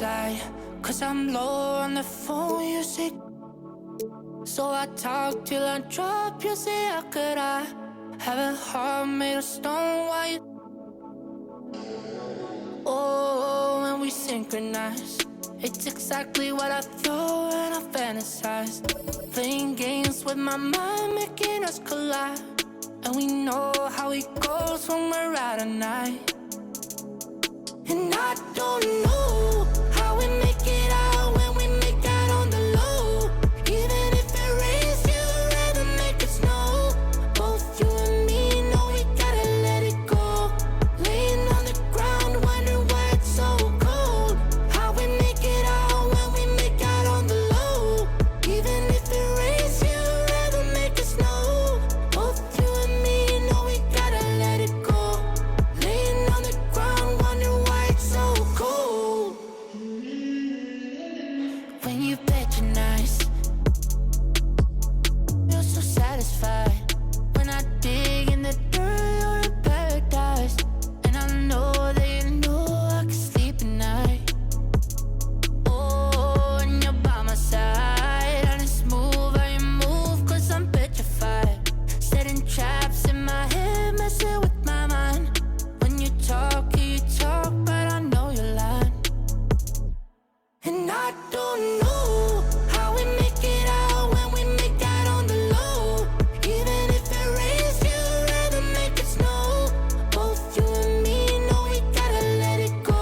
side, 'cause I'm low on the phone, you say. So I talk till I drop, you say, how could I have a heart made of stone? Why you? Oh, when we synchronize, it's exactly what I thought and I fantasized. Playing games with my mind, making us collide. And we know how it goes when we're out at night. And I don't know how we make it out when we make out on the low. Even if it rains, you'd rather make it snow. Both you and me know we gotta let it go. Laying on the ground, wondering why it's so cold. How we make it out when we make out on the low. Even if it rains, you'd rather make it snow. Both you and me know we gotta let it go. Laying on the ground, wondering why it's so cold. When you bet you're nice, you're so satisfied. When I dig in the dirt, you're in paradise. And I know that you know I can sleep at night. Oh, and you're by my side. And it's smooth how you move, 'cause I'm petrified. Setting traps in my head, messing with my mind. When you talk, but I know you're lying. And I don't know how we make it out when we make out on the low. Even if it rains, you'd rather make it snow. Both you and me know we gotta let it go.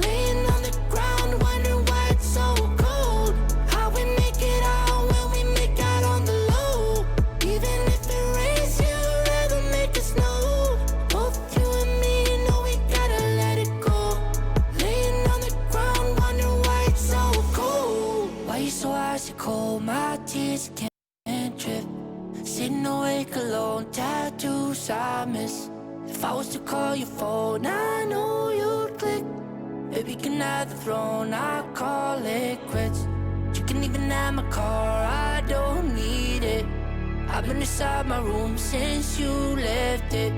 Laying on the ground, wondering why it's so cold. How we make it out when we make out on the low. Even if it rains, you'd rather make it snow. Both you and me know we gotta let it go. Laying on the ground, wondering why it's so cold. Why you so icy cold? My tears can't drip. Sitting awake alone, tattoos I miss. If I was to call your phone, I know you'd click. Baby, can have the throne, I call it quits. You can even have my car, I don't need it. I've been inside my room since you left it.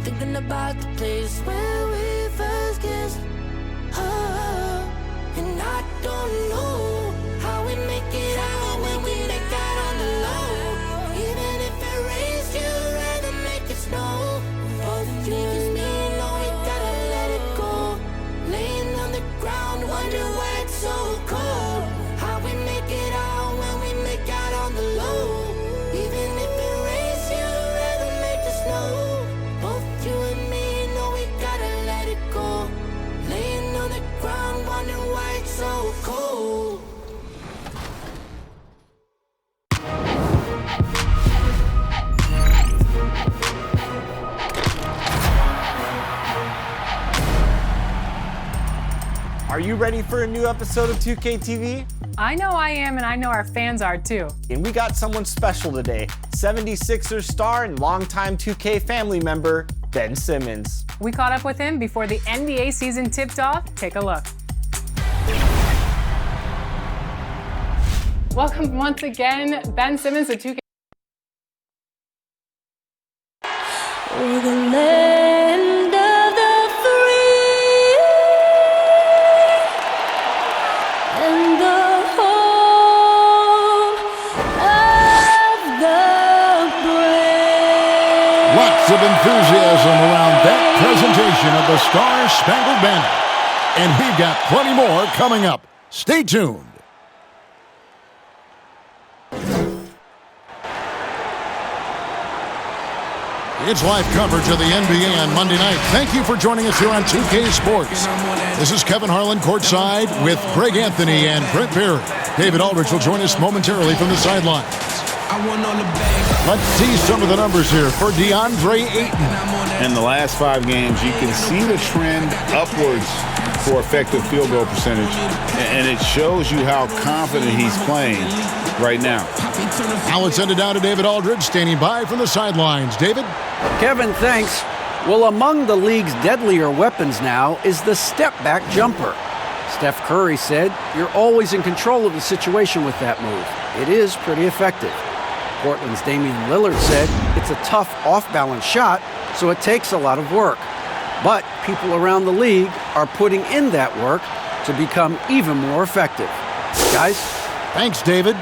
Thinking about the place where we first kissed. Oh, and I don't know how we make it out when we make out on the low. Even if it rains, you'd rather make it snow. Both you and me know we gotta let it go. Laying on the ground, wondering why it's so cold. How we make it out when we make out on the low. Even if it rains, you'd rather make it snow. Both you and me know we gotta let it go. Laying on the ground, wondering why it's so cold. Are you ready for a new episode of 2K TV? I know I am, and I know our fans are too. And we got someone special today, 76ers star and longtime 2K family member, Ben Simmons. We caught up with him before the NBA season tipped off. Take a look. Welcome once again, Ben Simmons to 2K. We're the land of the free and the home of the brave. Lots of enthusiasm around that presentation of the Star-Spangled Banner. And we've got plenty more coming up. Stay tuned. It's live coverage of the NBA on Monday night. Thank you for joining us here on 2K Sports. This is Kevin Harlan courtside with Greg Anthony and Brent Berry. David Aldridge will join us momentarily from the sidelines. Let's see some of the numbers here for DeAndre Ayton. In the last 5 games, you can see the trend upwards for effective field goal percentage, and it shows you how confident he's playing right now. Now let's send it down to David Aldridge, standing by from the sidelines. David? Kevin, thanks. Well, among the league's deadlier weapons now is the step-back jumper. Steph Curry said, "You're always in control of the situation with that move. It is pretty effective." Portland's Damian Lillard said, "It's a tough off-balance shot, so it takes a lot of work." But people around the league are putting in that work to become even more effective. Guys? Thanks, David.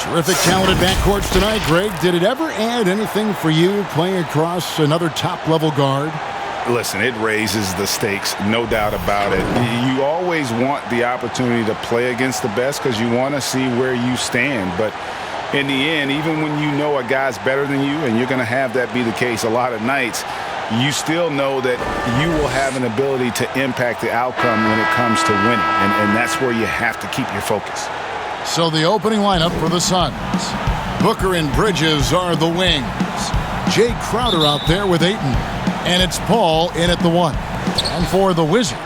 Terrific talented backcourts tonight, Greg. Did it ever add anything for you playing across another top-level guard? Listen, it raises the stakes, no doubt about it. You always want the opportunity to play against the best because you want to see where you stand. But in the end, even when you know a guy's better than you, and you're going to have that be the case a lot of nights, you still know that you will have an ability to impact the outcome when it comes to winning. And that's where you have to keep your focus. So the opening lineup for the Suns. Booker and Bridges are the wings. Jay Crowder out there with Ayton. And it's Paul in at the 1. And for the Wizards,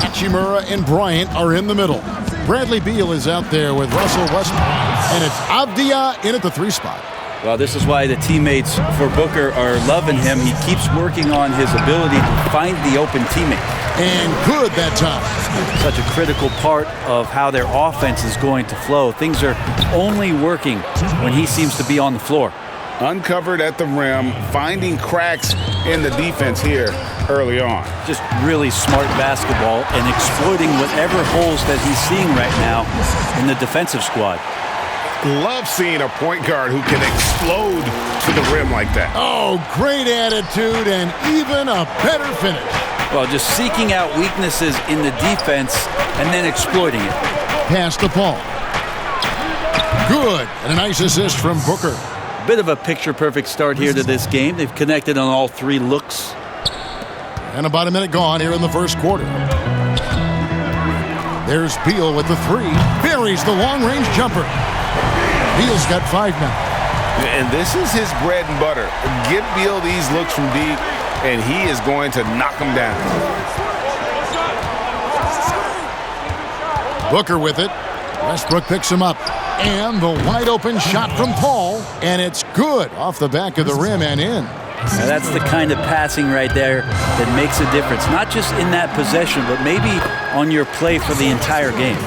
Hachimura and Bryant are in the middle. Bradley Beal is out there with Russell Westbrook. And it's Avdia in at the 3 spot. Well, this is why the teammates for Booker are loving him. He keeps working on his ability to find the open teammate. And good that time. Such a critical part of how their offense is going to flow. Things are only working when he seems to be on the floor. Uncovered at the rim, finding cracks in the defense here early on. Just really smart basketball and exploiting whatever holes that he's seeing right now in the defensive squad. Love seeing a point guard who can explode to the rim like that. Oh, great attitude and even a better finish. Well, just seeking out weaknesses in the defense and then exploiting it. Pass to Paul. Good. And a nice assist from Booker. Bit of a picture-perfect start here to this game. They've connected on all 3 looks. And about a minute gone here in the first quarter. There's Beal with the 3. Buries the long-range jumper. Beal's got 5 now. And this is his bread and butter. Give Beal these looks from deep, and he is going to knock them down. Booker with it. Westbrook picks him up. And the wide-open shot from Paul. And it's good off the back of the rim and in. Now that's the kind of passing right there that makes a difference. Not just in that possession, but maybe on your play for the entire game.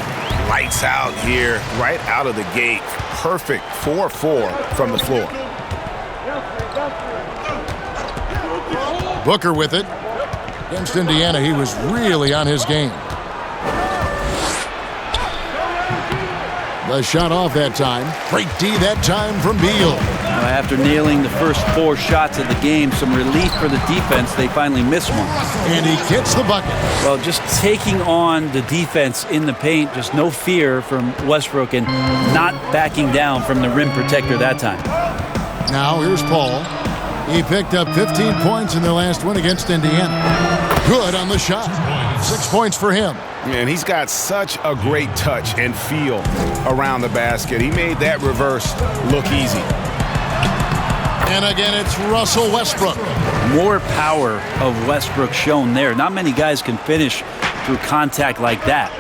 Lights out here, right out of the gate. Perfect 4-4 from the floor. Booker with it. Against Indiana, he was really on his game. The shot off that time. Great D that time from Beal. Now, after nailing the first 4 shots of the game, some relief for the defense. They finally miss one. And he gets the bucket. Well, just taking on the defense in the paint, just no fear from Westbrook and not backing down from the rim protector that time. Now here's Paul. He picked up 15 points in their last win against Indiana. Good on the shot. 6 points for him. And he's got such a great touch and feel around the basket. He made that reverse look easy. And again, it's Russell Westbrook. More power of Westbrook shown there. Not many guys can finish through contact like that.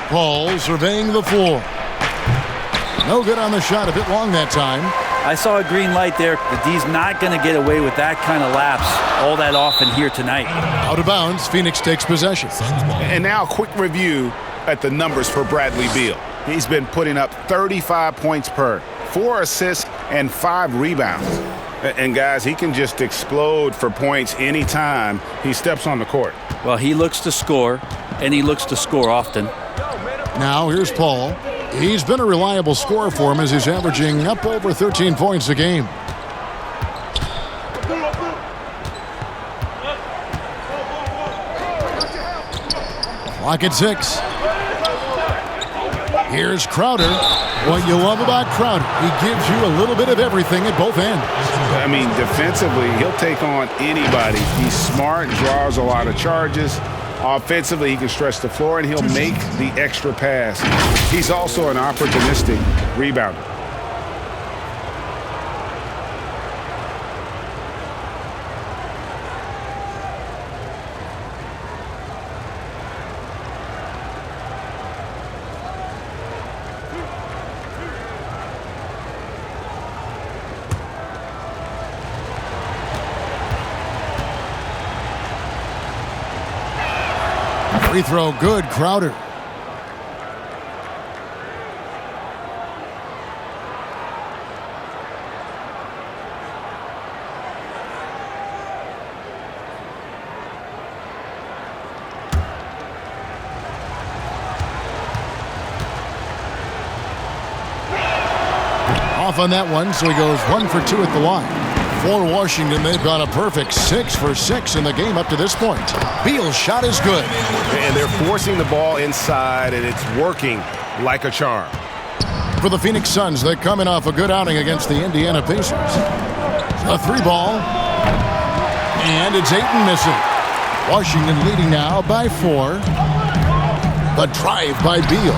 Paul surveying the floor. No good on the shot, a bit long that time. I saw a green light there. The D's not going to get away with that kind of lapse all that often here tonight. Out of bounds, Phoenix takes possession. And now a quick review at the numbers for Bradley Beal. He's been putting up 35 points per, 4 assists, and 5 rebounds. And guys, he can just explode for points anytime he steps on the court. Well, he looks to score, and he looks to score often. Now here's Paul. He's been a reliable scorer for him as he's averaging up over 13 points a game. Clock at 6. Here's Crowder. What you love about Crowder, he gives you a little bit of everything at both ends. I mean, defensively, he'll take on anybody. He's smart, draws a lot of charges. Offensively, he can stretch the floor, and he'll make the extra pass. He's also an opportunistic rebounder. Free throw good, Crowder. Off on that one, so he goes 1 for 2 at the line. For Washington, they've gone a perfect 6 for 6 in the game up to this point. Beal's shot is good. And they're forcing the ball inside, and it's working like a charm. For the Phoenix Suns, they're coming off a good outing against the Indiana Pacers. A 3-ball, and it's Ayton missing. Washington leading now by 4. A drive by Beal.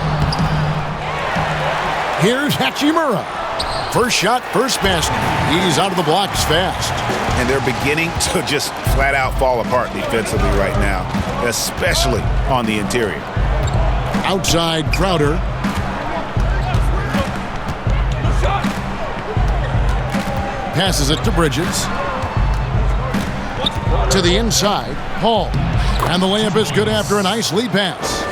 Here's Hachimura. First shot, first basket. He's out of the blocks fast. And they're beginning to just flat out fall apart defensively right now, especially on the interior. Outside Crowder. Passes it to Bridges. To the inside, Paul. And the layup is good after a nice lead pass.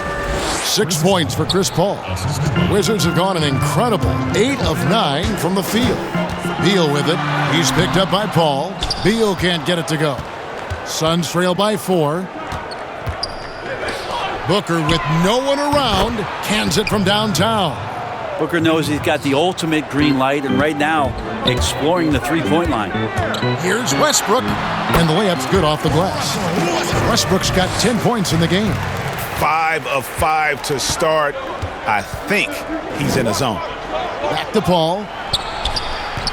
6 points for Chris Paul. The Wizards have gone an incredible 8 of 9 from the field. Beal with it. He's picked up by Paul. Beal can't get it to go. Suns trail by 4. Booker with no one around cans it from downtown. Booker knows he's got the ultimate green light, and right now exploring the three-point line. Here's Westbrook, and the layup's good off the glass. Westbrook's got 10 points in the game. 5 of 5 to start. I think he's in the zone. Back to Paul.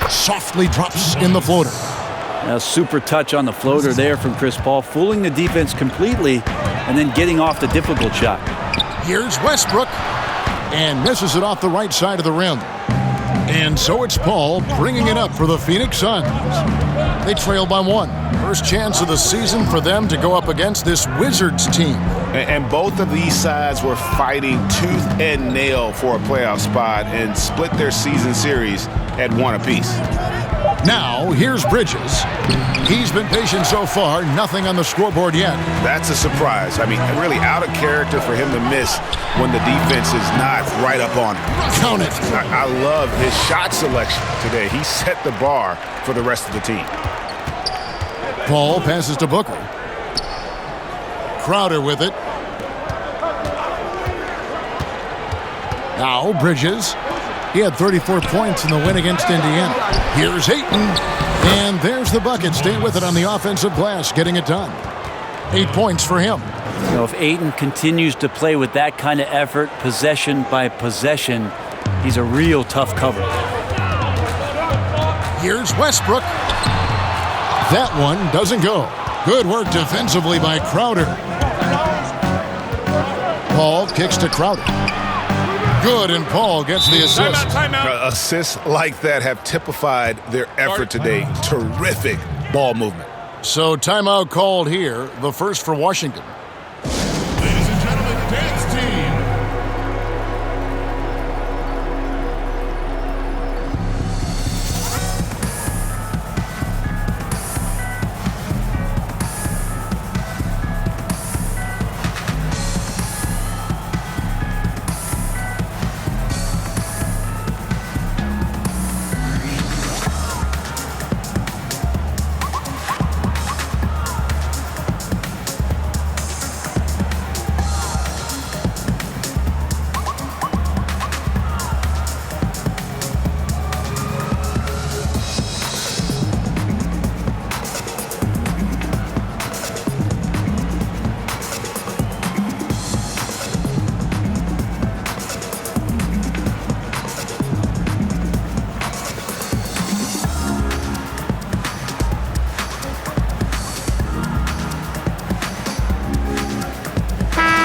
Softly drops in the floater. A super touch on the floater there from Chris Paul, fooling the defense completely and then getting off the difficult shot. Here's Westbrook, and misses it off the right side of the rim. And so it's Paul bringing it up for the Phoenix Suns. They trail by 1. First chance of the season for them to go up against this Wizards team. And both of these sides were fighting tooth and nail for a playoff spot and split their season series at 1 apiece. Now, here's Bridges. He's been patient so far, nothing on the scoreboard yet. That's a surprise. I mean, really out of character for him to miss when the defense is not right up on him. Count it. I love his shot selection today. He set the bar for the rest of the team. Paul passes to Booker. Crowder with it. Now Bridges. He had 34 points in the win against Indiana. Here's Ayton. And there's the bucket. Stay with it on the offensive glass, getting it done. 8 points for him. You know, if Ayton continues to play with that kind of effort, possession by possession, he's a real tough cover. Here's Westbrook. That one doesn't go. Good work defensively by Crowder. Paul kicks to Crowder. Good, and Paul gets the assist. Assists like that have typified their effort today. Terrific ball movement. So timeout called here, the first for Washington. Ladies and gentlemen, dance team.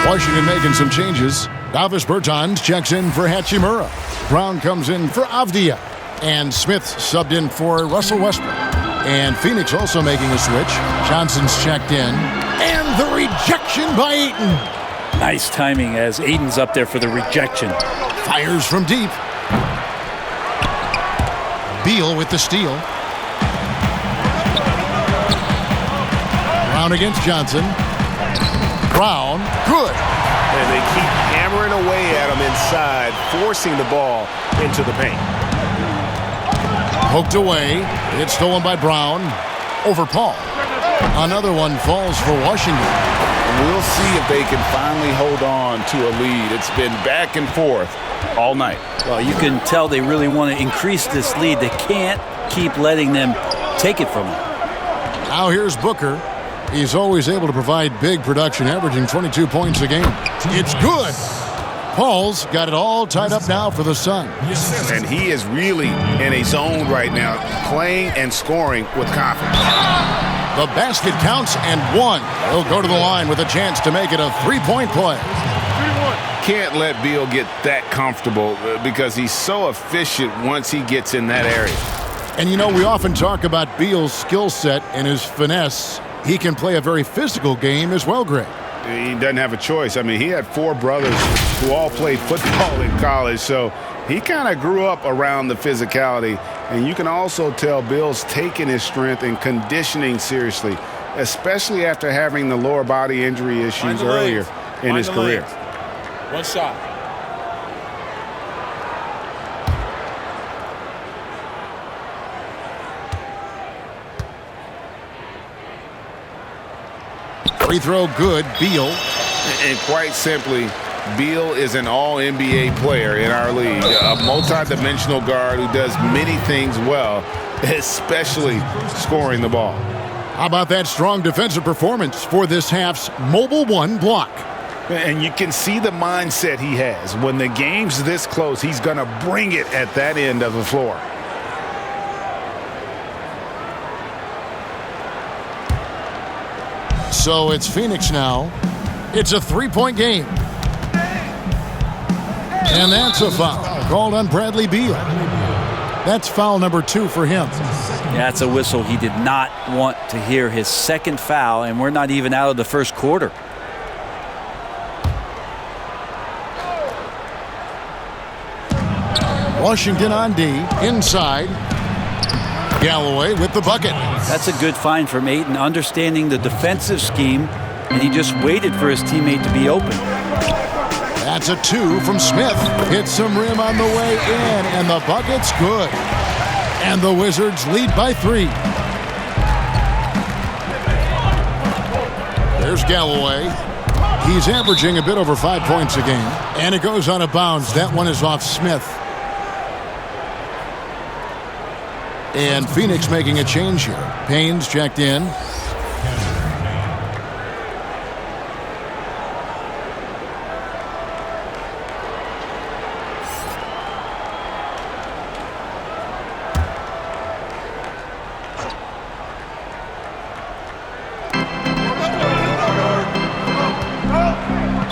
Washington making some changes. Davis Bertans checks in for Hachimura. Brown comes in for Avdia. And Smith subbed in for Russell Westbrook. And Phoenix also making a switch. Johnson's checked in. And the rejection by Ayton. Nice timing as Ayton's up there for the rejection. Fires from deep. Beal with the steal. Brown against Johnson. Brown, good. And they keep hammering away at him inside, forcing the ball into the paint. Poked away. It's stolen by Brown. Over Paul. Another one falls for Washington. We'll see if they can finally hold on to a lead. It's been back and forth all night. Well, you can tell they really want to increase this lead. They can't keep letting them take it from them. Now here's Booker. He's always able to provide big production, averaging 22 points a game. It's good. Paul's got it all tied up now for the Suns. And he is really in a zone right now, playing and scoring with confidence. The basket counts and one. He'll go to the line with a chance to make it a three-point play. Can't let Beal get that comfortable because he's so efficient once he gets in that area. And you know, we often talk about Beal's skill set and his finesse. He can play a very physical game as well, Greg. He doesn't have a choice. I mean, he had 4 brothers who all played football in college, so he kind of grew up around the physicality. And you can also tell Bill's taking his strength and conditioning seriously, especially after having the lower body injury issues earlier in his career. One shot. Free throw good, Beal. And quite simply, Beal is an all-NBA player in our league, a multi-dimensional guard who does many things well, especially scoring the ball. How about that strong defensive performance for this half's mobile one block? And you can see the mindset he has. When the game's this close, he's going to bring it at that end of the floor. So it's Phoenix now. It's a three-point game. And that's a foul called on Bradley Beal. That's foul number 2 for him. That's a whistle he did not want to hear. His second foul, and we're not even out of the first quarter. Washington on D, inside. Galloway with the bucket. That's a good find from Ayton, understanding the defensive scheme, and he just waited for his teammate to be open. That's a 2 from Smith. Hits some rim on the way in, and the bucket's good. And the Wizards lead by 3. There's Galloway. He's averaging a bit over 5 points a game. And it goes out of bounds. That one is off Smith. And Phoenix making a change here. Payne's checked in.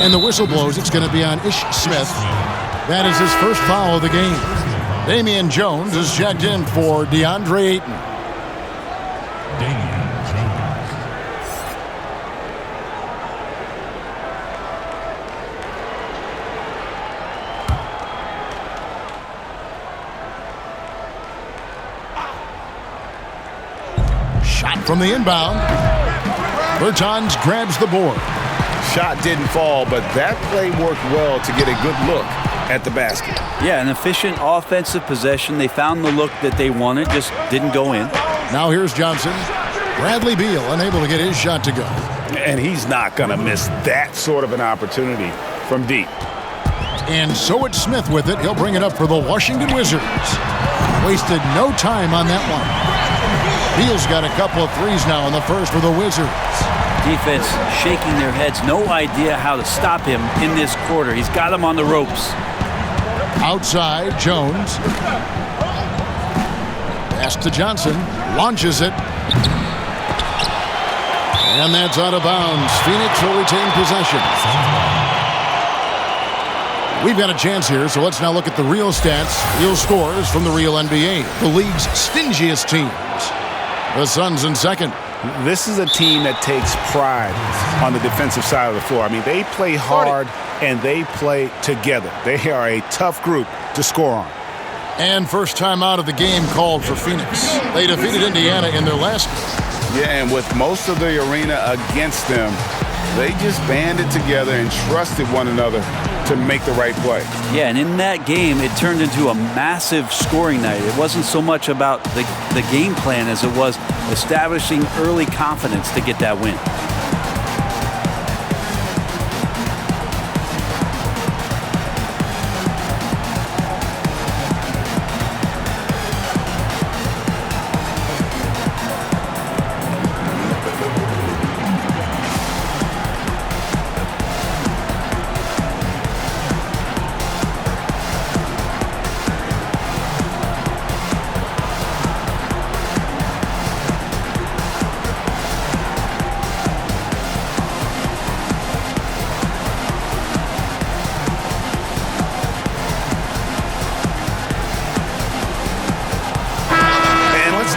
And the whistle blows. It's going to be on Ish Smith. That is his first foul of the game. Damian Jones is checked in for DeAndre Ayton. Shot from the inbound. Bertans grabs the board. Shot didn't fall, but that play worked well to get a good look at the basket. Yeah, an efficient offensive possession. They found the look that they wanted, just didn't go in. Now here's Johnson. Bradley Beal unable to get his shot to go. And he's not going to miss that sort of an opportunity from deep. And so it's Smith with it. He'll bring it up for the Washington Wizards. Wasted no time on that one. Beal's got a couple of threes now in the first for the Wizards. Defense shaking their heads. No idea how to stop him in this quarter. He's got him on the ropes. Outside, Jones. Pass to Johnson. Launches it. And that's out of bounds. Phoenix will retain possession. We've got a chance here, so let's now look at the real stats, real scores from the real NBA. The league's stingiest teams. The Suns in second. This is a team that takes pride on the defensive side of the floor. I mean, they play hard and they play together. They are a tough group to score on. And first time out of the game called for Phoenix. They defeated Indiana in their last game. Yeah, and with most of the arena against them, they just banded together and trusted one another to make the right play. Yeah, and in that game, it turned into a massive scoring night. It wasn't so much about the game plan as it was establishing early confidence to get that win.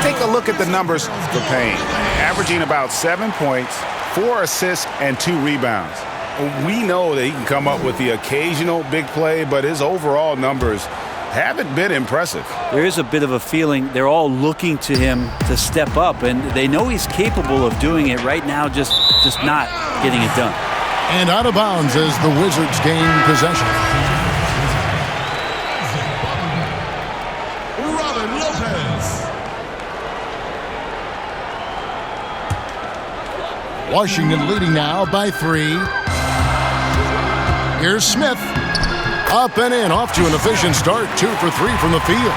take a look at the numbers for Payne. Averaging about 7 points, 4 assists, and 2 rebounds. We know that he can come up with the occasional big play, but his overall numbers haven't been impressive. There is a bit of a feeling they're all looking to him to step up, and they know he's capable of doing it right now, just not getting it done. And out of bounds as the Wizards gain possession. Robin Lopez. Washington leading now by 3. Here's Smith. Up and in, off to an efficient start. 2 for 3 from the field.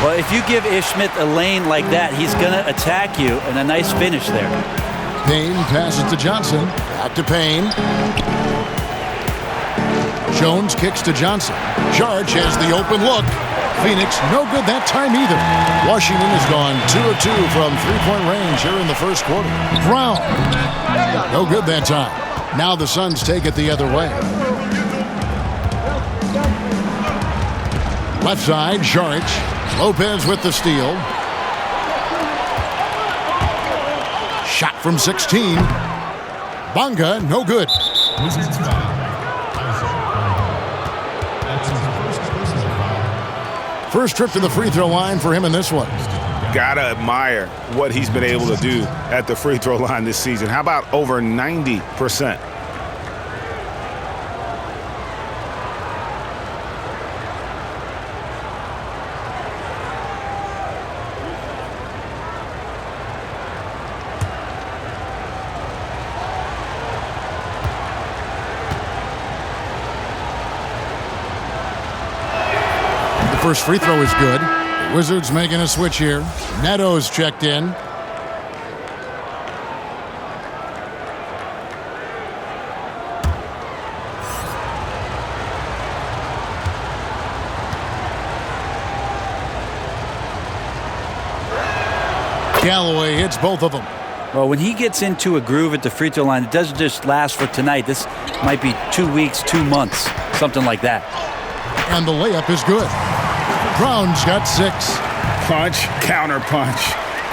Well, if you give Ish Smith a lane like that, he's going to attack you, and a nice finish there. Payne passes to Johnson. Back to Payne. Jones kicks to Johnson. Jarge has the open look. Phoenix, no good that time either. Washington has gone 2 of 2 from three-point range here in the first quarter. Brown, no good that time. Now the Suns take it the other way. Left side, Jarge. Lopez with the steal. Shot from 16. Bonga, no good. Wizards foul. That's his first personal foul. First trip to the free throw line for him in this one. Gotta admire what he's been able to do at the free throw line this season. How about over 90%? First free throw is good. The Wizards making a switch here. Neto's checked in. Galloway hits both of them. Well, when he gets into a groove at the free throw line, it doesn't just last for tonight. This might be 2 weeks, 2 months, something like that. And the layup is good. Brown's got 6. Punch, counter punch.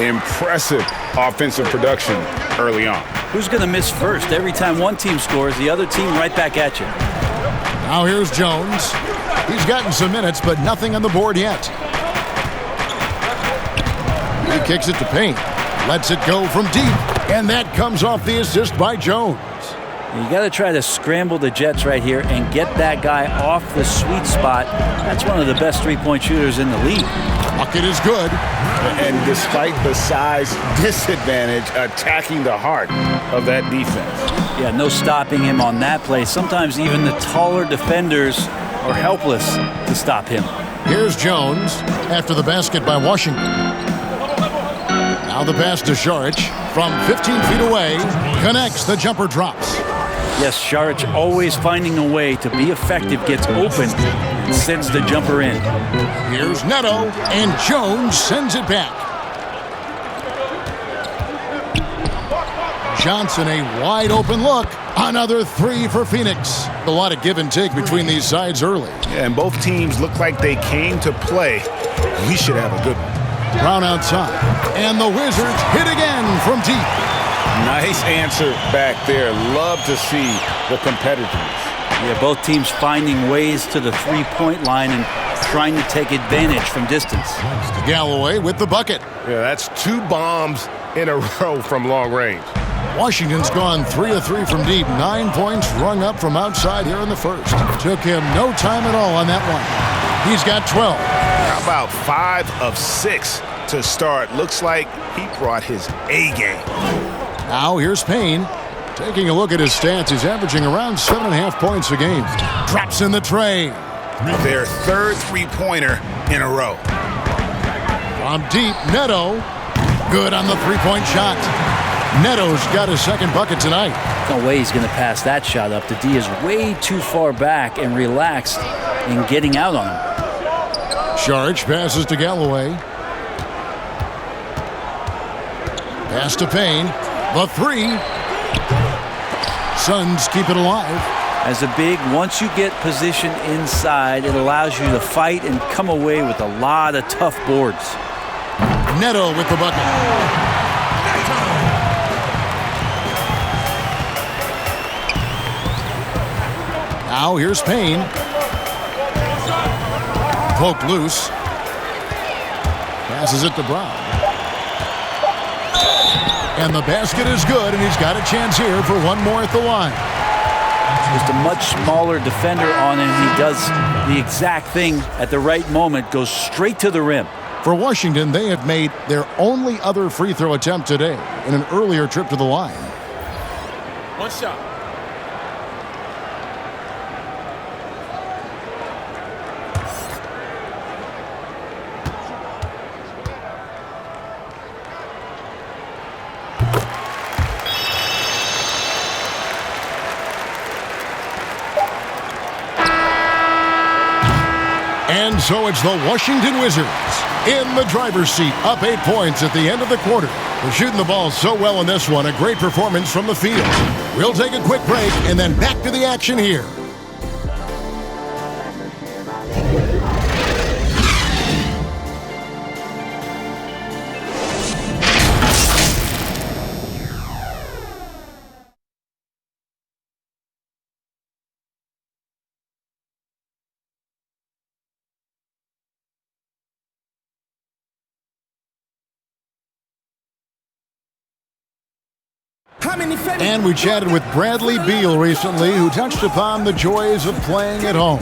Impressive offensive production early on. Who's going to miss first? Every time one team scores, the other team right back at you. Now here's Jones. He's gotten some minutes, but nothing on the board yet. He kicks it to Payne. Lets it go from deep. And that comes off the assist by Jones. You got to try to scramble the Jets right here and get that guy off the sweet spot. That's one of the best three-point shooters in the league. Bucket is good. And despite the size disadvantage, attacking the heart of that defense. Yeah, no stopping him on that play. Sometimes even the taller defenders are helpless to stop him. Here's Jones after the basket by Washington. Now the pass to Saric from 15 feet away. Connects, the jumper drops. Yes, Saric always finding a way to be effective, gets open, and sends the jumper in. Here's Neto, and Jones sends it back. Johnson, a wide open look. Another 3 for Phoenix. A lot of give and take between these sides early. Yeah, and both teams look like they came to play. We should have a good one. Brown outside. And the Wizards hit again from deep. Nice answer back there. Love to see the competitiveness. Yeah, both teams finding ways to the three-point line and trying to take advantage from distance. Galloway with the bucket. Yeah, that's 2 bombs in a row from long range. Washington's gone 3 of 3 from deep. 9 points rung up from outside here in the first. Took him no time at all on that one. He's got 12. How about 5 of 6 to start? Looks like he brought his A game. Now here's Payne. Taking a look at his stats, he's averaging around 7.5 points a game. Drops in the tray. Their 3rd three-pointer in a row. From deep, Neto. Good on the three-point shot. Neto's got his 2nd bucket tonight. No way he's going to pass that shot up. The D is way too far back and relaxed in getting out on him. Saric passes to Galloway. Pass to Payne. The 3. Suns keep it alive. As a big, once you get position inside, it allows you to fight and come away with a lot of tough boards. Neto with the bucket. Now here's Payne. Poked loose. Passes it to Brown. And the basket is good, and he's got a chance here for one more at the line. Just a much smaller defender on him. He does the exact thing at the right moment, goes straight to the rim. For Washington, they have made their only other free throw attempt today in an earlier trip to the line. One shot. And so it's the Washington Wizards in the driver's seat, up 8 points at the end of the quarter. They're shooting the ball so well in this one, a great performance from the field. We'll take a quick break and then back to the action here. And we chatted with Bradley Beal recently, who touched upon the joys of playing at home.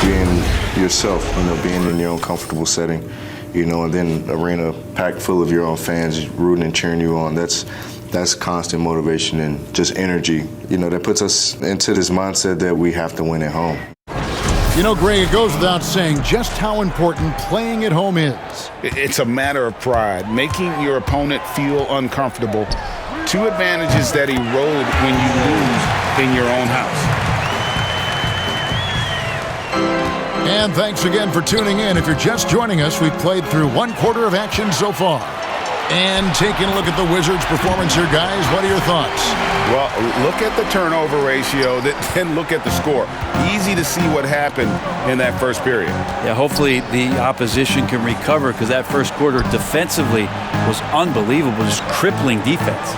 Being yourself, being in your own comfortable setting, and then an arena packed full of your own fans rooting and cheering you on. That's constant motivation and just energy, that puts us into this mindset that we have to win at home. Greg, it goes without saying just how important playing at home is. It's a matter of pride, making your opponent feel uncomfortable. Two advantages that erode when you lose in your own house. And thanks again for tuning in. If you're just joining us, we've played through one quarter of action so far. And taking a look at the Wizards' performance here, guys, what are your thoughts? Well, look at the turnover ratio, then look at the score. Easy to see what happened in that first period. Yeah, hopefully the opposition can recover, because that first quarter defensively was unbelievable, just crippling defense.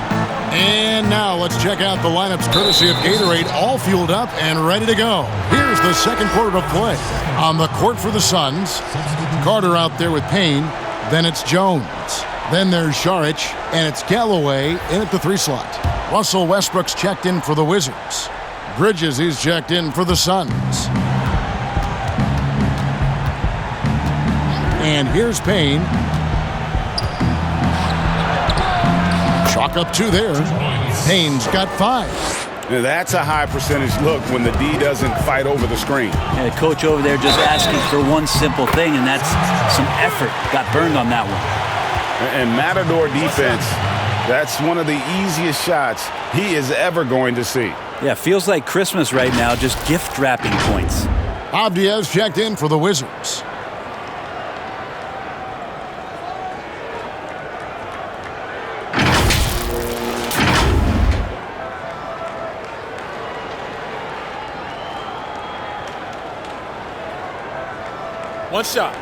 And now let's check out the lineups courtesy of Gatorade, all fueled up and ready to go. Here's the second quarter of play. On the court for the Suns, Carter out there with Payne, then it's Jones. Then there's Šarić, and it's Galloway in at the 3 slot. Russell Westbrook's checked in for the Wizards. Bridges, he's checked in for the Suns. And here's Payne. Chalk up 2 there. Payne's got 5. Now that's a high percentage look when the D doesn't fight over the screen. Yeah, the coach over there just asking for one simple thing, and that's some effort. Got burned on that one. And Matador defense, that's one of the easiest shots he is ever going to see. Yeah, feels like Christmas right now, just gift wrapping points. Avdia's checked in for the Wizards. One shot.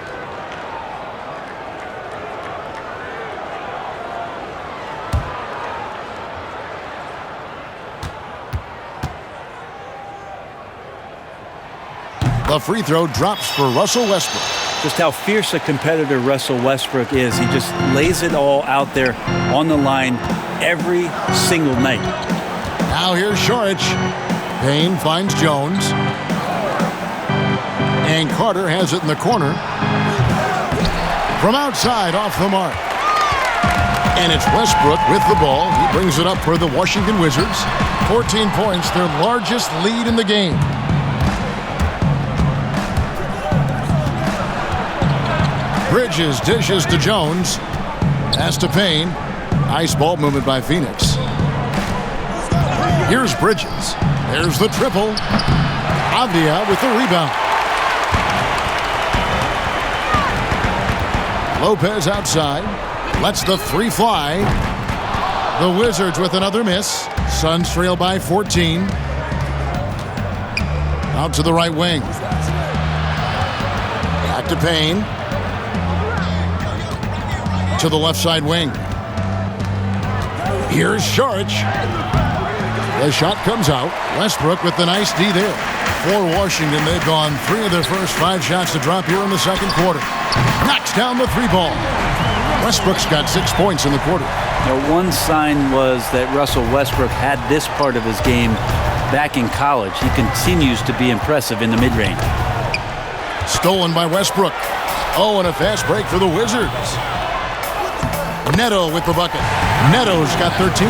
The free throw drops for Russell Westbrook. Just how fierce a competitor Russell Westbrook is. He just lays it all out there on the line every single night. Now here's Šarić. Payne finds Jones. And Carter has it in the corner. From outside, off the mark. And it's Westbrook with the ball. He brings it up for the Washington Wizards. 14 points, their largest lead in the game. Bridges dishes to Jones. Pass to Payne. Nice ball movement by Phoenix. Here's Bridges. There's the triple. Avdia with the rebound. Lopez outside. Lets the 3 fly. The Wizards with another miss. Suns trail by 14. Out to the right wing. Back to Payne. to the left side wing. Here's Saric. The shot comes out. Westbrook with the nice D there. For Washington, they've gone 3 of their first 5 shots to drop here in the second quarter. Knocks down the 3 ball. Westbrook's got 6 points in the quarter. Now, one sign was that Russell Westbrook had this part of his game back in college. He continues to be impressive in the mid-range. Stolen by Westbrook. Oh, and a fast break for the Wizards. Neto with the bucket. Neto's got 13.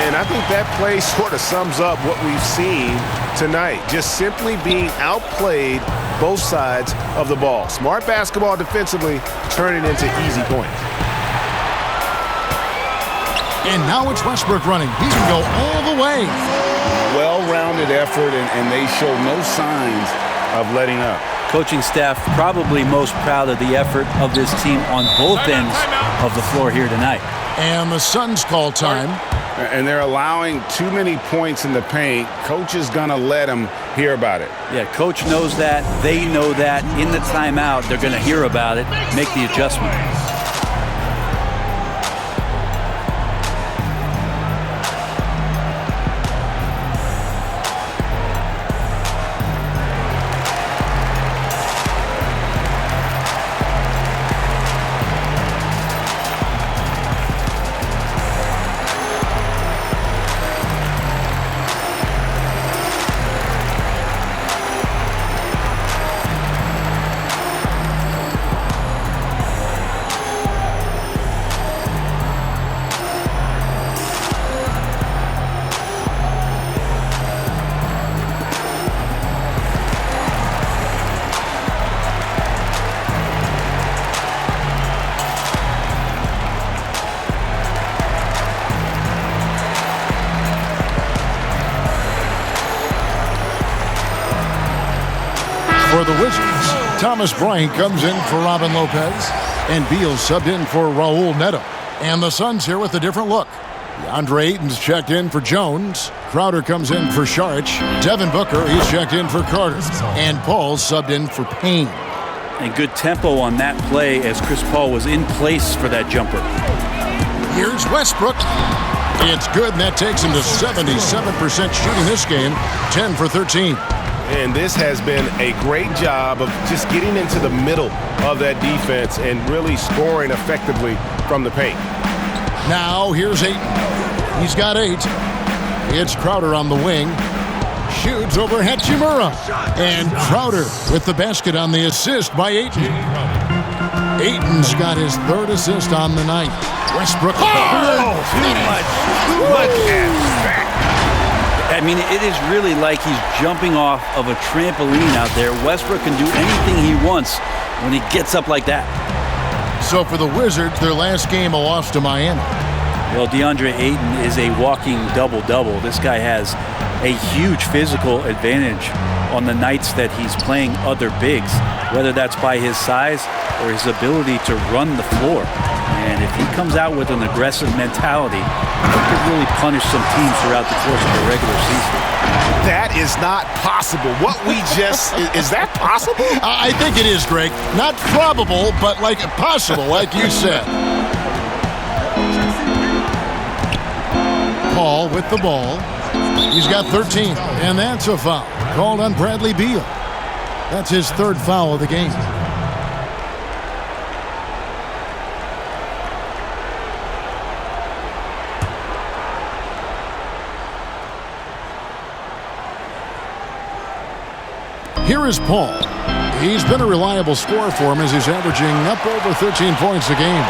And I think that play sort of sums up what we've seen tonight. Just simply being outplayed both sides of the ball. Smart basketball defensively, turning into easy points. And now it's Westbrook running. He can go all the way. Well-rounded effort, and they show no signs of letting up. Coaching staff probably most proud of the effort of this team on both ends of the floor here tonight. And the Suns call time. And they're allowing too many points in the paint. Coach is going to let them hear about it. Yeah, coach knows that. They know that. In the timeout, they're going to hear about it, make the adjustment. For the Wizards, Thomas Bryant comes in for Robin Lopez, and Beal subbed in for Raul Neto. And the Suns here with a different look. DeAndre Ayton's checked in for Jones. Crowder comes in for Saric. Devin Booker, he's checked in for Carter. And Paul subbed in for Payne. And good tempo on that play as Chris Paul was in place for that jumper. Here's Westbrook. It's good, and that takes him to 77% shooting this game, 10 for 13. And this has been a great job of just getting into the middle of that defense and really scoring effectively from the paint. Now here's Ayton. He's got 8. It's Crowder on the wing. Shoots over Hachimura. And Crowder with the basket on the assist by Ayton. Ayton's got his 3rd assist on the night. Westbrook. Oh, too much. Look at that. I mean, it is really like he's jumping off of a trampoline out there. Westbrook can do anything he wants when he gets up like that. So for the Wizards, their last game, a loss to Miami. Well, DeAndre Ayton is a walking double-double. This guy has a huge physical advantage on the nights that he's playing other bigs, whether that's by his size or his ability to run the floor. And if he comes out with an aggressive mentality, he could really punish some teams throughout the course of the regular season. That is not possible. What we just, is that possible? I think it is, Greg. Not probable, but like possible, like you said. Paul with the ball. He's got 13, and that's a foul called on Bradley Beal. That's his 3rd foul of the game. Here is Paul. He's been a reliable scorer for him as he's averaging up over 13 points a game.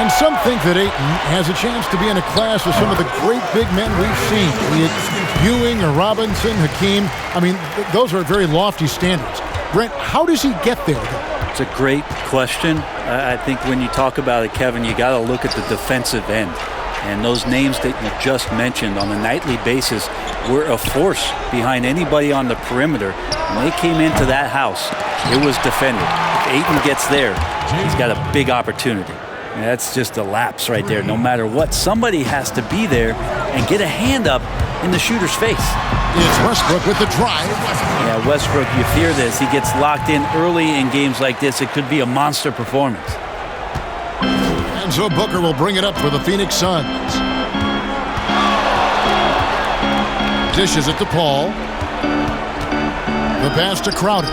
And some think that Ayton has a chance to be in a class with some of the great big men we've seen, be it Ewing or Robinson, Hakeem. I mean, those are very lofty standards. Brent, how does he get there, though? It's a great question. I think when you talk about it, Kevin, you got to look at the defensive end. And those names that you just mentioned on a nightly basis were a force behind anybody on the perimeter. When they came into that house, it was defended. If Ayton gets there, he's got a big opportunity. And that's just a lapse right there. No matter what, somebody has to be there and get a hand up in the shooter's face. It's Westbrook with the drive. Yeah, Westbrook, you fear this. He gets locked in early in games like this. It could be a monster performance. And And so Booker will bring it up for the Phoenix Suns. Dishes it to Paul. The pass to Crowder.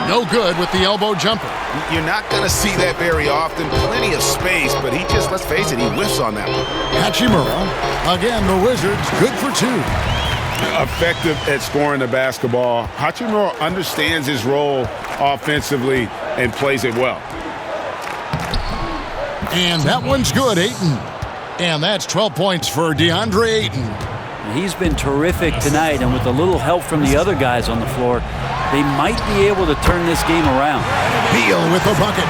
No good with the elbow jumper. You're not going to see that very often. Plenty of space, but he just, let's face it, he whiffs on that one. Hachimura. Again, the Wizards good for two. Effective at scoring the basketball. Hachimura understands his role offensively and plays it well. And that one's good, Ayton. And that's 12 points for DeAndre Ayton. He's been terrific tonight, and with a little help from the other guys on the floor, they might be able to turn this game around. Beal with the bucket.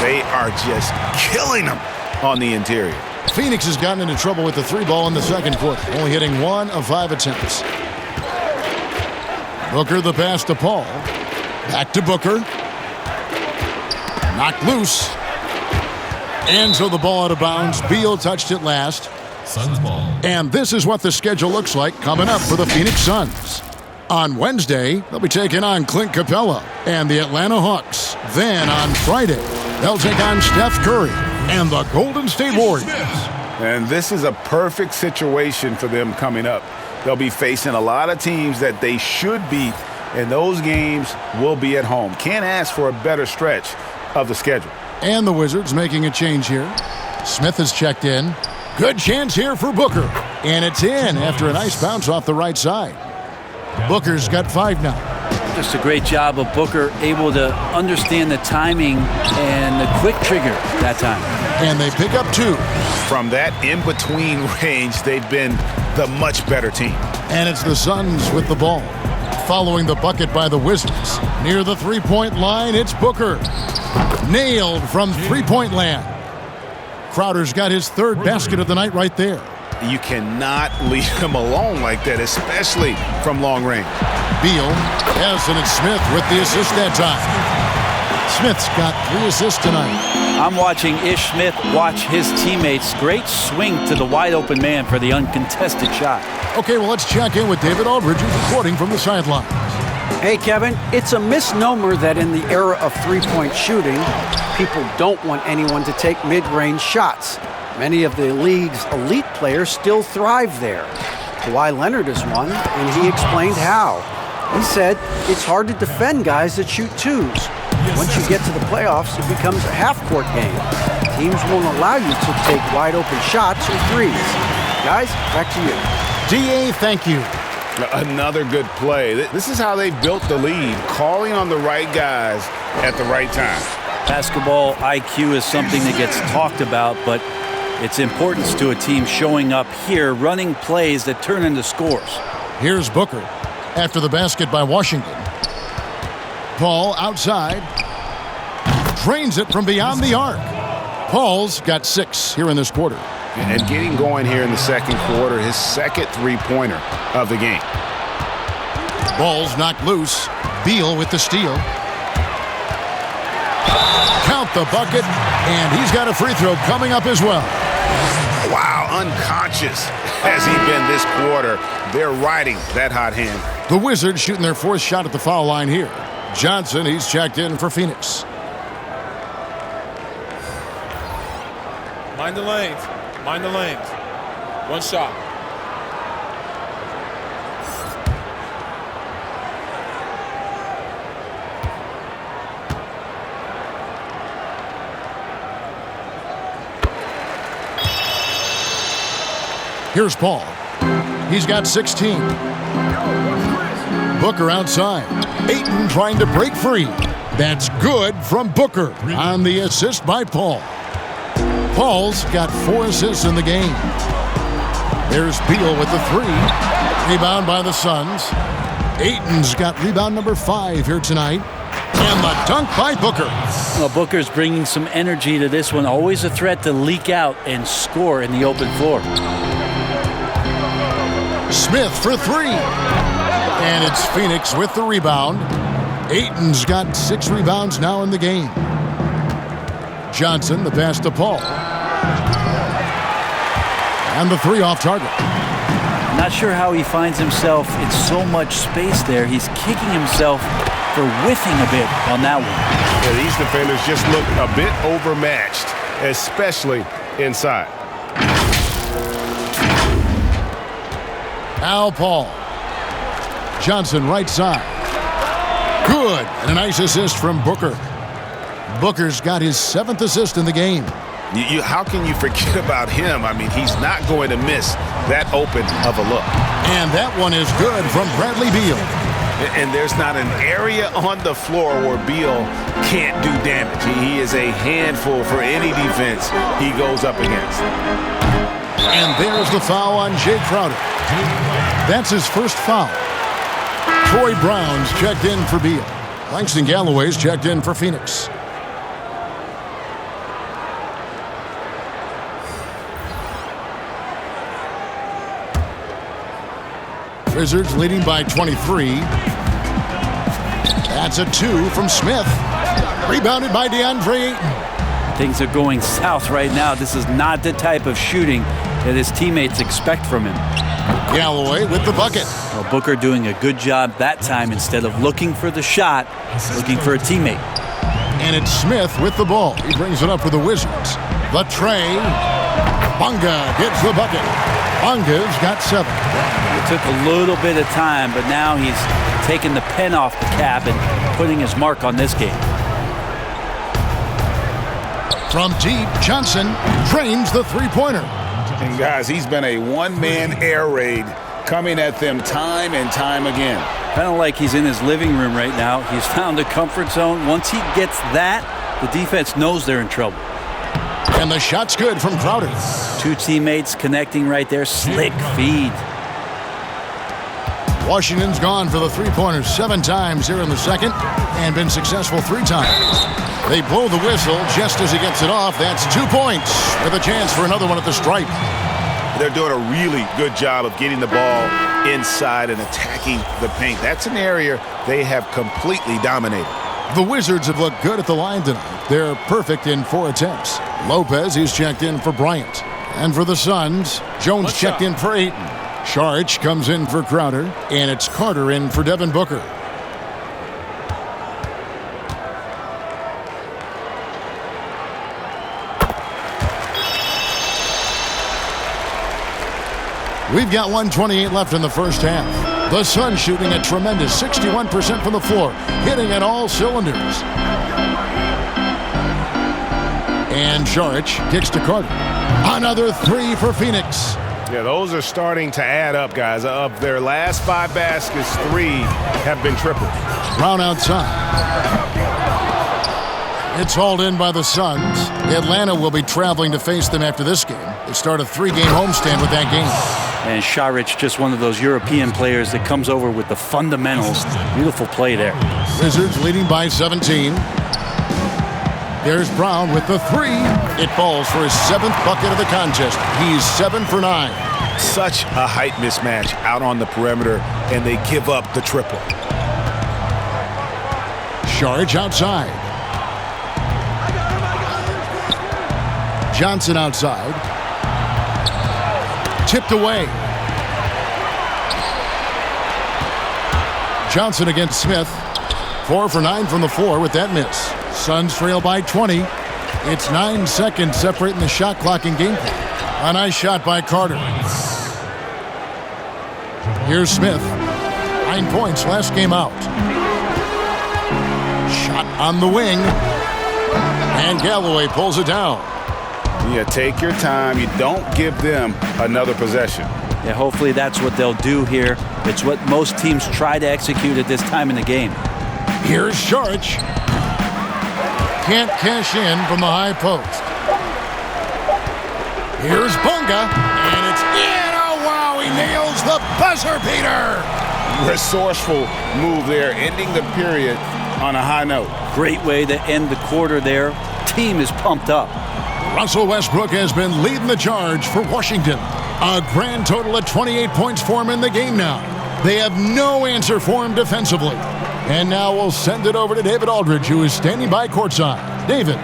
They are just killing them on the interior. Phoenix has gotten into trouble with the three ball in the second quarter, only hitting 1 of 5 attempts. Booker the pass to Paul. Back to Booker. Knocked loose. And so the ball out of bounds. Beal touched it last. Suns ball. And this is what the schedule looks like coming up for the Phoenix Suns. On Wednesday, they'll be taking on Clint Capella and the Atlanta Hawks. Then on Friday, they'll take on Steph Curry and the Golden State Warriors. And this is a perfect situation for them coming up. They'll be facing a lot of teams that they should beat, and those games will be at home. Can't ask for a better stretch of the schedule. And the Wizards making a change here. Smith has checked in. Good chance here for Booker. And it's in after a nice bounce off the right side. Booker's got 5 now. Just a great job of Booker, able to understand the timing and the quick trigger that time. And they pick up 2. From that in-between range, they've been the much better team. And it's the Suns with the ball. Following the bucket by the Wizards. Near the three-point line, it's Booker. Nailed from three-point land. Crowder's got his 3rd basket of the night right there. You cannot leave him alone like that, especially from long range. Beal, and it's Smith with the assist that time. Smith's got 3 assists tonight. I'm watching Ish Smith watch his teammates. Great swing to the wide-open man for the uncontested shot. Okay, well, let's check in with David Aldridge reporting from the sidelines. Hey, Kevin, it's a misnomer that in the era of three-point shooting, people don't want anyone to take mid-range shots. Many of the league's elite players still thrive there. Kawhi Leonard is one, and he explained how. He said it's hard to defend guys that shoot twos. Once you get to the playoffs, it becomes a half-court game. Teams won't allow you to take wide-open shots or threes. Guys, back to you. D.A., thank you. Another good play. This is how they built the lead, calling on the right guys at the right time. Basketball IQ is something that gets talked about, but its importance to a team showing up here, running plays that turn into scores. Here's Booker after the basket by Washington. Paul outside. Drains it from beyond the arc. Paul's got 6 here in this quarter. And getting going here in the second quarter, his second three-pointer of the game. Ball's knocked loose. Beal with the steal. Count the bucket, and he's got a free throw coming up as well. Wow, unconscious has he been this quarter. They're riding that hot hand. The Wizards shooting their 4th shot at the foul line here. Johnson, he's checked in for Phoenix. Mind the lanes. Mind the lanes. 1 shot. Here's Paul. He's got 16. Booker outside. Ayton trying to break free. That's good from Booker on the assist by Paul. Paul's got 4 assists in the game. There's Beal with the 3. Rebound by the Suns. Ayton's got rebound number 5 here tonight. And the dunk by Booker. Well, Booker's bringing some energy to this one. Always a threat to leak out and score in the open floor. Smith for 3. And it's Phoenix with the rebound. Ayton's got 6 rebounds now in the game. Johnson, the pass to Paul. And the 3 off target. Not sure how he finds himself in so much space there. He's kicking himself for whiffing a bit on that one. Yeah, these defenders just look a bit overmatched especially inside. Al Paul. Johnson right side. Good. And a nice assist from Booker. Booker's got his 7th assist in the game. How can you forget about him? I mean, he's not going to miss that open of a look. And that one is good from Bradley Beal. And there's not an area on the floor where Beal can't do damage. He is a handful for any defense he goes up against. And there's the foul on Jay Crowder. That's his first foul. Troy Brown's checked in for Beal. Langston Galloway's checked in for Phoenix. Wizards leading by 23. That's a 2 from Smith. Rebounded by DeAndre Ayton. Things are going south right now. This is not the type of shooting that his teammates expect from him. Galloway with the bucket. Well, Booker doing a good job that time. Instead of looking for the shot, looking for a teammate. And it's Smith with the ball. He brings it up for the Wizards. The tray. Bonga gets the bucket. Bonga's got 7. It took a little bit of time, but now he's taking the pen off the cap and putting his mark on this game. From deep, Johnson drains the three-pointer. And guys, he's been a one-man air raid coming at them time and time again. Kind of like he's in his living room right now. He's found a comfort zone. Once he gets that, the defense knows they're in trouble. And the shot's good from Crowder. 2 teammates connecting right there. Slick feed. Washington's gone for the three-pointers 7 times here in the second and been successful 3 times. They blow the whistle just as he gets it off. That's 2 points with a chance for another one at the stripe. They're doing a really good job of getting the ball inside and attacking the paint. That's an area they have completely dominated. The Wizards have looked good at the line tonight. They're perfect in 4 attempts. Lopez, he's checked in for Bryant. And for the Suns, Jones checked in for Ayton. Saric comes in for Crowder, and it's Carter in for Devin Booker. We've got 1:28 left in the first half. The Suns shooting a tremendous 61% from the floor, hitting at all cylinders. And Saric kicks to Carter. Another 3 for Phoenix. Yeah, those are starting to add up, guys. Of their last 5 baskets, 3 have been tripled. Brown outside. It's hauled in by the Suns. Atlanta will be traveling to face them after this game. They start a 3-game homestand with that game. And Saric, just one of those European players that comes over with the fundamentals. Beautiful play there. Wizards leading by 17. There's Brown with the 3. It falls for his 7th bucket of the contest. He's 7 for 9. Such a height mismatch out on the perimeter, and they give up the triple. Saric outside. Johnson outside. Tipped away. Johnson against Smith. 4 for 9 from the floor with that miss. Suns trail by 20. It's 9 seconds separating the shot clock and game clock. A nice shot by Carter. Here's Smith. 9 points last game out. Shot on the wing. And Galloway pulls it down. Yeah, take your time. You don't give them another possession. Yeah, hopefully that's what they'll do here. It's what most teams try to execute at this time in the game. Here's Saric. Can't cash in from the high post. Here's Bonga, and it's in. Oh, wow, he nails the buzzer beater. Resourceful move there, ending the period on a high note. Great way to end the quarter there. Team is pumped up. Russell Westbrook has been leading the charge for Washington. A grand total of 28 points for him in the game now. They have no answer for him defensively. And now we'll send it over to David Aldridge, who is standing by courtside. David.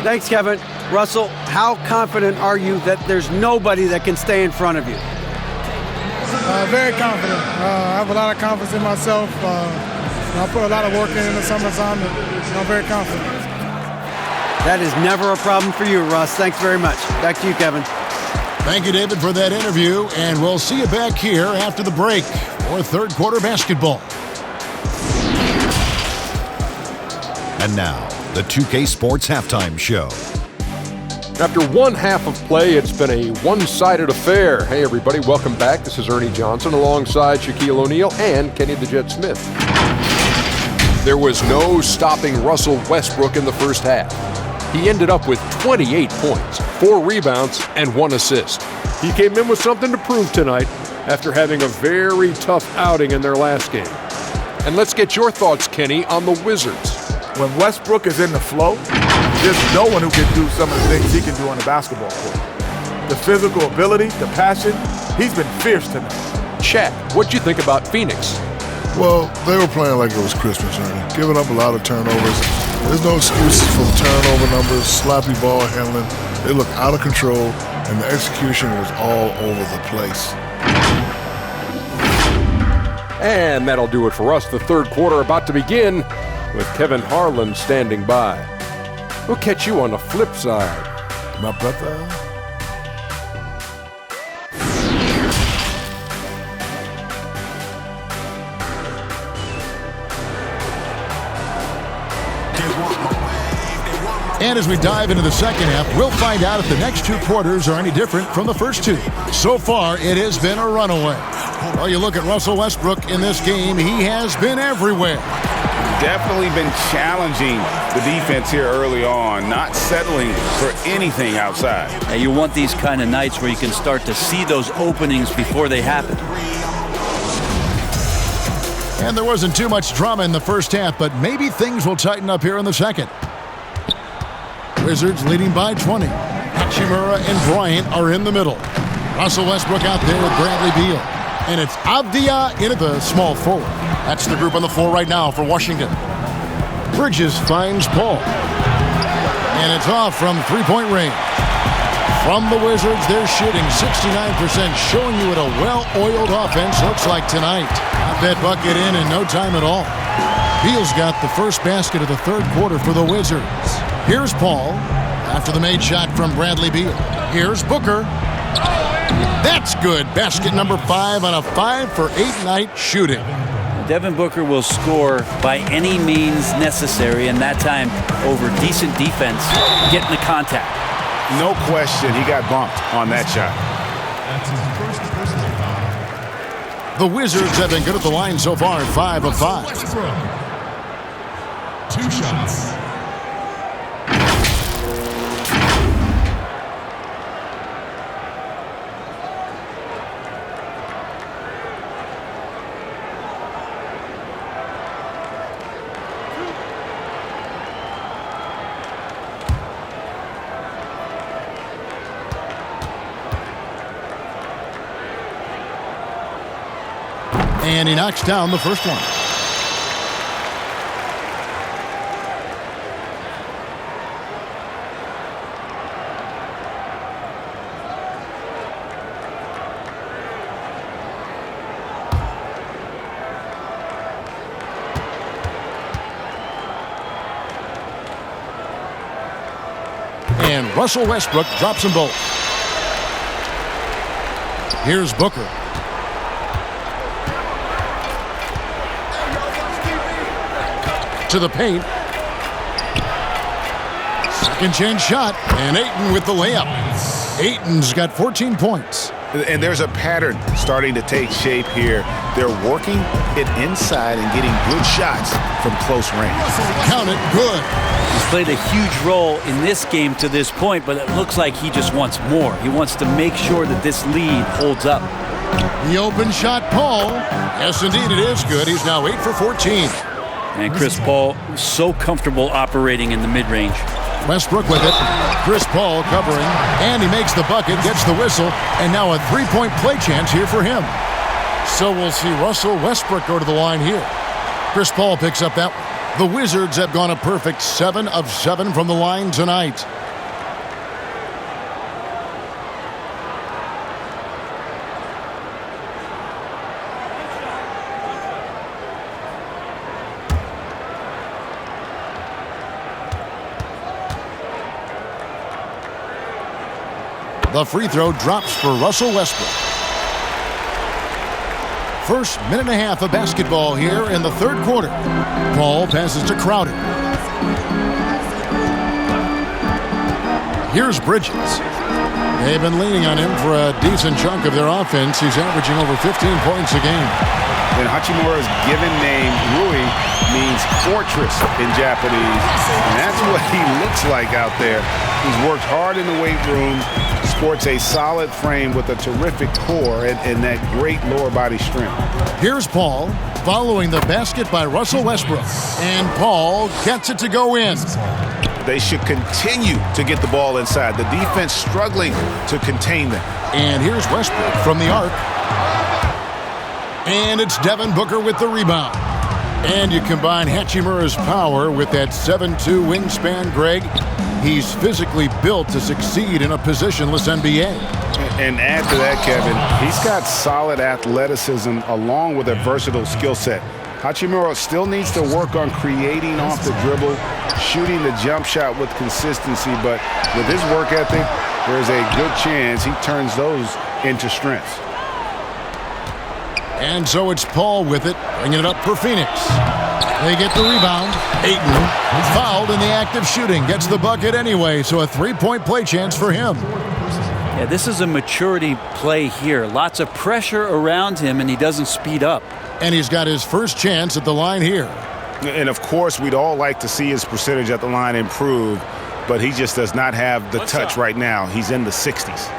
Thanks, Kevin. Russell, how confident are you that there's nobody that can stay in front of you? Very confident. I have a lot of confidence in myself. I put a lot of work in the summertime, and I'm very confident. That is never a problem for you, Russ. Thanks very much. Back to you, Kevin. Thank you, David, for that interview, and we'll see you back here after the break for third quarter basketball. And now, the 2K Sports Halftime Show. After one half of play, it's been a one-sided affair. Hey, everybody, welcome back. This is Ernie Johnson alongside Shaquille O'Neal and Kenny the Jet Smith. There was no stopping Russell Westbrook in the first half. He ended up with 28 points, 4 rebounds, and 1 assist. He came in with something to prove tonight after having a very tough outing in their last game. And let's get your thoughts, Kenny, on the Wizards. When Westbrook is in the flow, there's no one who can do some of the things he can do on the basketball court. The physical ability, the passion, he's been fierce tonight. Chad, what'd you think about Phoenix? Well, they were playing like it was Christmas, Ernie. Giving up a lot of turnovers. There's no excuses for the turnover numbers, sloppy ball handling. They look out of control, and the execution was all over the place. And that'll do it for us. The third quarter about to begin with Kevin Harlan standing by. We'll catch you on the flip side. My brother. And as we dive into the second half, we'll find out if the next 2 quarters are any different from the first 2. So far, it has been a runaway. Well, you look at Russell Westbrook in this game, he has been everywhere. Definitely been challenging the defense here early on, not settling for anything outside. And you want these kind of nights where you can start to see those openings before they happen. And there wasn't too much drama in the first half, but maybe things will tighten up here in the second. Wizards leading by 20. Hachimura and Bryant are in the middle. Russell Westbrook out there with Bradley Beal. And it's Avdia into the small forward. That's the group on the floor right now for Washington. Bridges finds Paul. And it's off from three-point range. From the Wizards, they're shooting 69%, showing you what a well-oiled offense looks like tonight. Got that bucket in no time at all. Beal's got the first basket of the third quarter for the Wizards. Here's Paul after the made shot from Bradley Beal. Here's Booker. That's good. Basket number 5 on a 5 for 8 night shooting. Devin Booker will score by any means necessary, and that time over decent defense, getting the contact. No question, he got bumped on that shot. That's his first personal foul. The Wizards have been good at the line so far, 5 of 5. Westbrook. 2 shots. And he knocks down the first one. And Russell Westbrook drops them both. Here's Booker. To the paint. Second chance shot. And Ayton with the layup. Ayton's got 14 points. And there's a pattern starting to take shape here. They're working it inside and getting good shots from close range. Count it, good. He's played a huge role in this game to this point, but it looks like he just wants more. He wants to make sure that this lead holds up. The open shot, Paul. Yes, indeed, it is good. He's now 8 for 14. And Chris Paul so comfortable operating in the mid-range. Westbrook with it. Chris Paul covering. And he makes the bucket, gets the whistle, and now a three-point play chance here for him. So we'll see Russell Westbrook go to the line here. Chris Paul picks up that one. The Wizards have gone a perfect 7 of 7 from the line tonight. The free throw drops for Russell Westbrook. First minute and a half of basketball here in the third quarter. Paul passes to Crowder. Here's Bridges. They've been leaning on him for a decent chunk of their offense. He's averaging over 15 points a game. And Hachimura's given name, Rui, means fortress in Japanese. And that's what he looks like out there. He's worked hard in the weight room, sports a solid frame with a terrific core and that great lower body strength. Here's Paul following the basket by Russell Westbrook. And Paul gets it to go in. They should continue to get the ball inside. The defense struggling to contain them. And here's Westbrook from the arc. And it's Devin Booker with the rebound. And you combine Hachimura's power with that 7'2 wingspan, Greg. He's physically built to succeed in a positionless NBA. And add to that, Kevin, he's got solid athleticism along with a versatile skill set. Hachimura still needs to work on creating off the dribble, shooting the jump shot with consistency, but with his work ethic, there's a good chance he turns those into strengths. And so it's Paul with it, bringing it up for Phoenix. They get the rebound. Ayton, fouled in the act of shooting, gets the bucket anyway, so a three-point play chance for him. Yeah, this is a maturity play here. Lots of pressure around him, and he doesn't speed up. And he's got his first chance at the line here. And, of course, we'd all like to see his percentage at the line improve, but he just does not have the touch right now. He's in the 60s.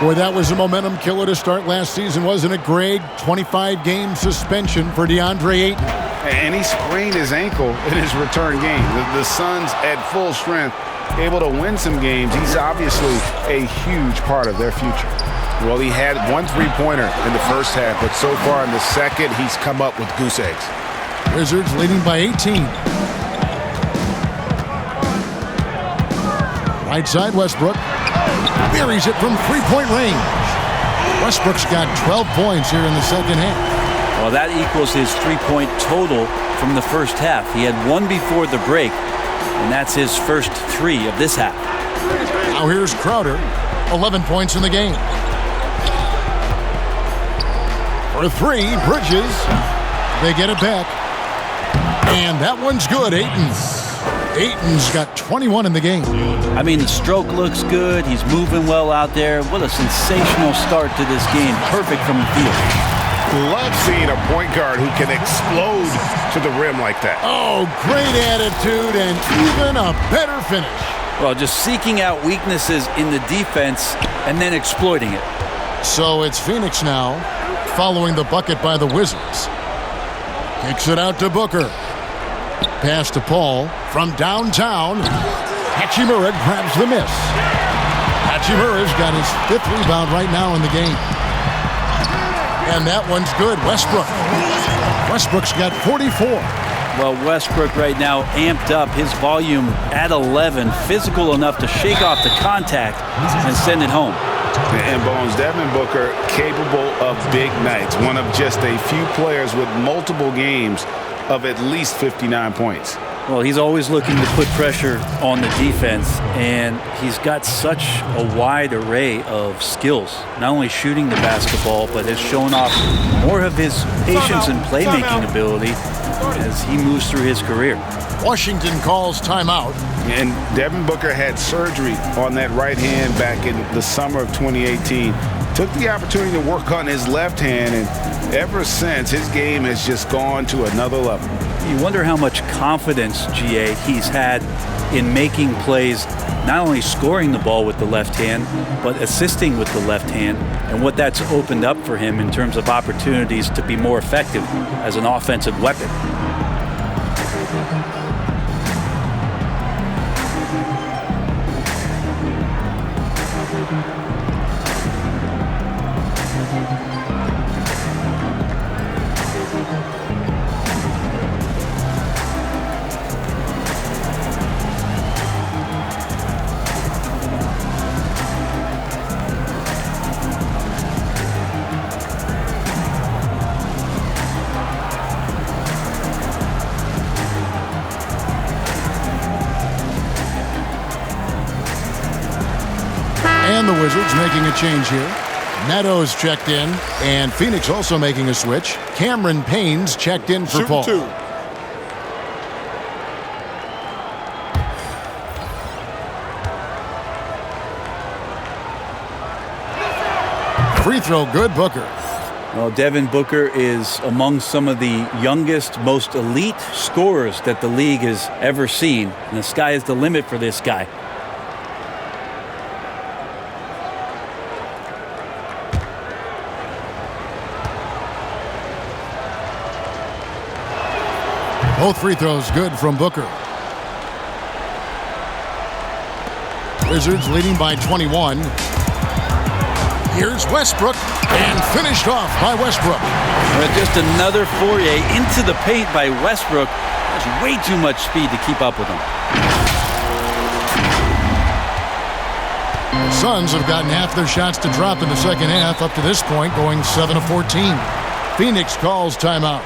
Boy, that was a momentum killer to start last season, wasn't it, Greg? 25-game suspension for DeAndre Ayton. And he sprained his ankle in his return game. The Suns at full strength, able to win some games. He's obviously a huge part of their future. Well, he had one three-pointer in the first half, but so far in the second, he's come up with goose eggs. Wizards leading by 18. Right side, Westbrook. Buries it from three-point range. Westbrook's got 12 points here in the second half. Well, that equals his three-point total from the first half. He had one before the break, and that's his first three of this half. Now here's Crowder, 11 points in the game. For three, Bridges. They get it back. And that one's good, Ayton's got 21 in the game. I mean, the stroke looks good. He's moving well out there. What a sensational start to this game. Perfect from the field. Love seeing a point guard who can explode to the rim like that. Oh, great attitude and even a better finish. Well, just seeking out weaknesses in the defense and then exploiting it. So it's Phoenix now, following the bucket by the Wizards. Kicks it out to Booker. Pass to Paul from downtown. Hachimura grabs the miss. Hachimura's got his fifth rebound right now in the game. And that one's good. Westbrook's got 44. Well, Westbrook right now amped up his volume at 11, physical enough to shake off the contact and send it home. And Bones, Devin Booker capable of big nights. One of just a few players with multiple games of at least 59 points. Well, he's always looking to put pressure on the defense, and he's got such a wide array of skills. Not only shooting the basketball, but has shown off more of his patience and playmaking ability as he moves through his career. Washington calls timeout. And Devin Booker had surgery on that right hand back in the summer of 2018. Took the opportunity to work on his left hand, and ever since, his game has just gone to another level. You wonder how much confidence, GA, he's had in making plays, not only scoring the ball with the left hand, but assisting with the left hand, and what that's opened up for him in terms of opportunities to be more effective as an offensive weapon. And the Wizards making a change here. Neto's checked in, and Phoenix also making a switch. Cameron Payne's checked in for Paul. Two. Free throw good, Booker. Well, Devin Booker is among some of the youngest, most elite scorers that the league has ever seen. And the sky is the limit for this guy. Both free throws good from Booker. Wizards leading by 21. Here's Westbrook, and finished off by Westbrook. But just another foray into the paint by Westbrook. There's way too much speed to keep up with him. The Suns have gotten half their shots to drop in the second half up to this point, going 7 of 14. Phoenix calls timeout.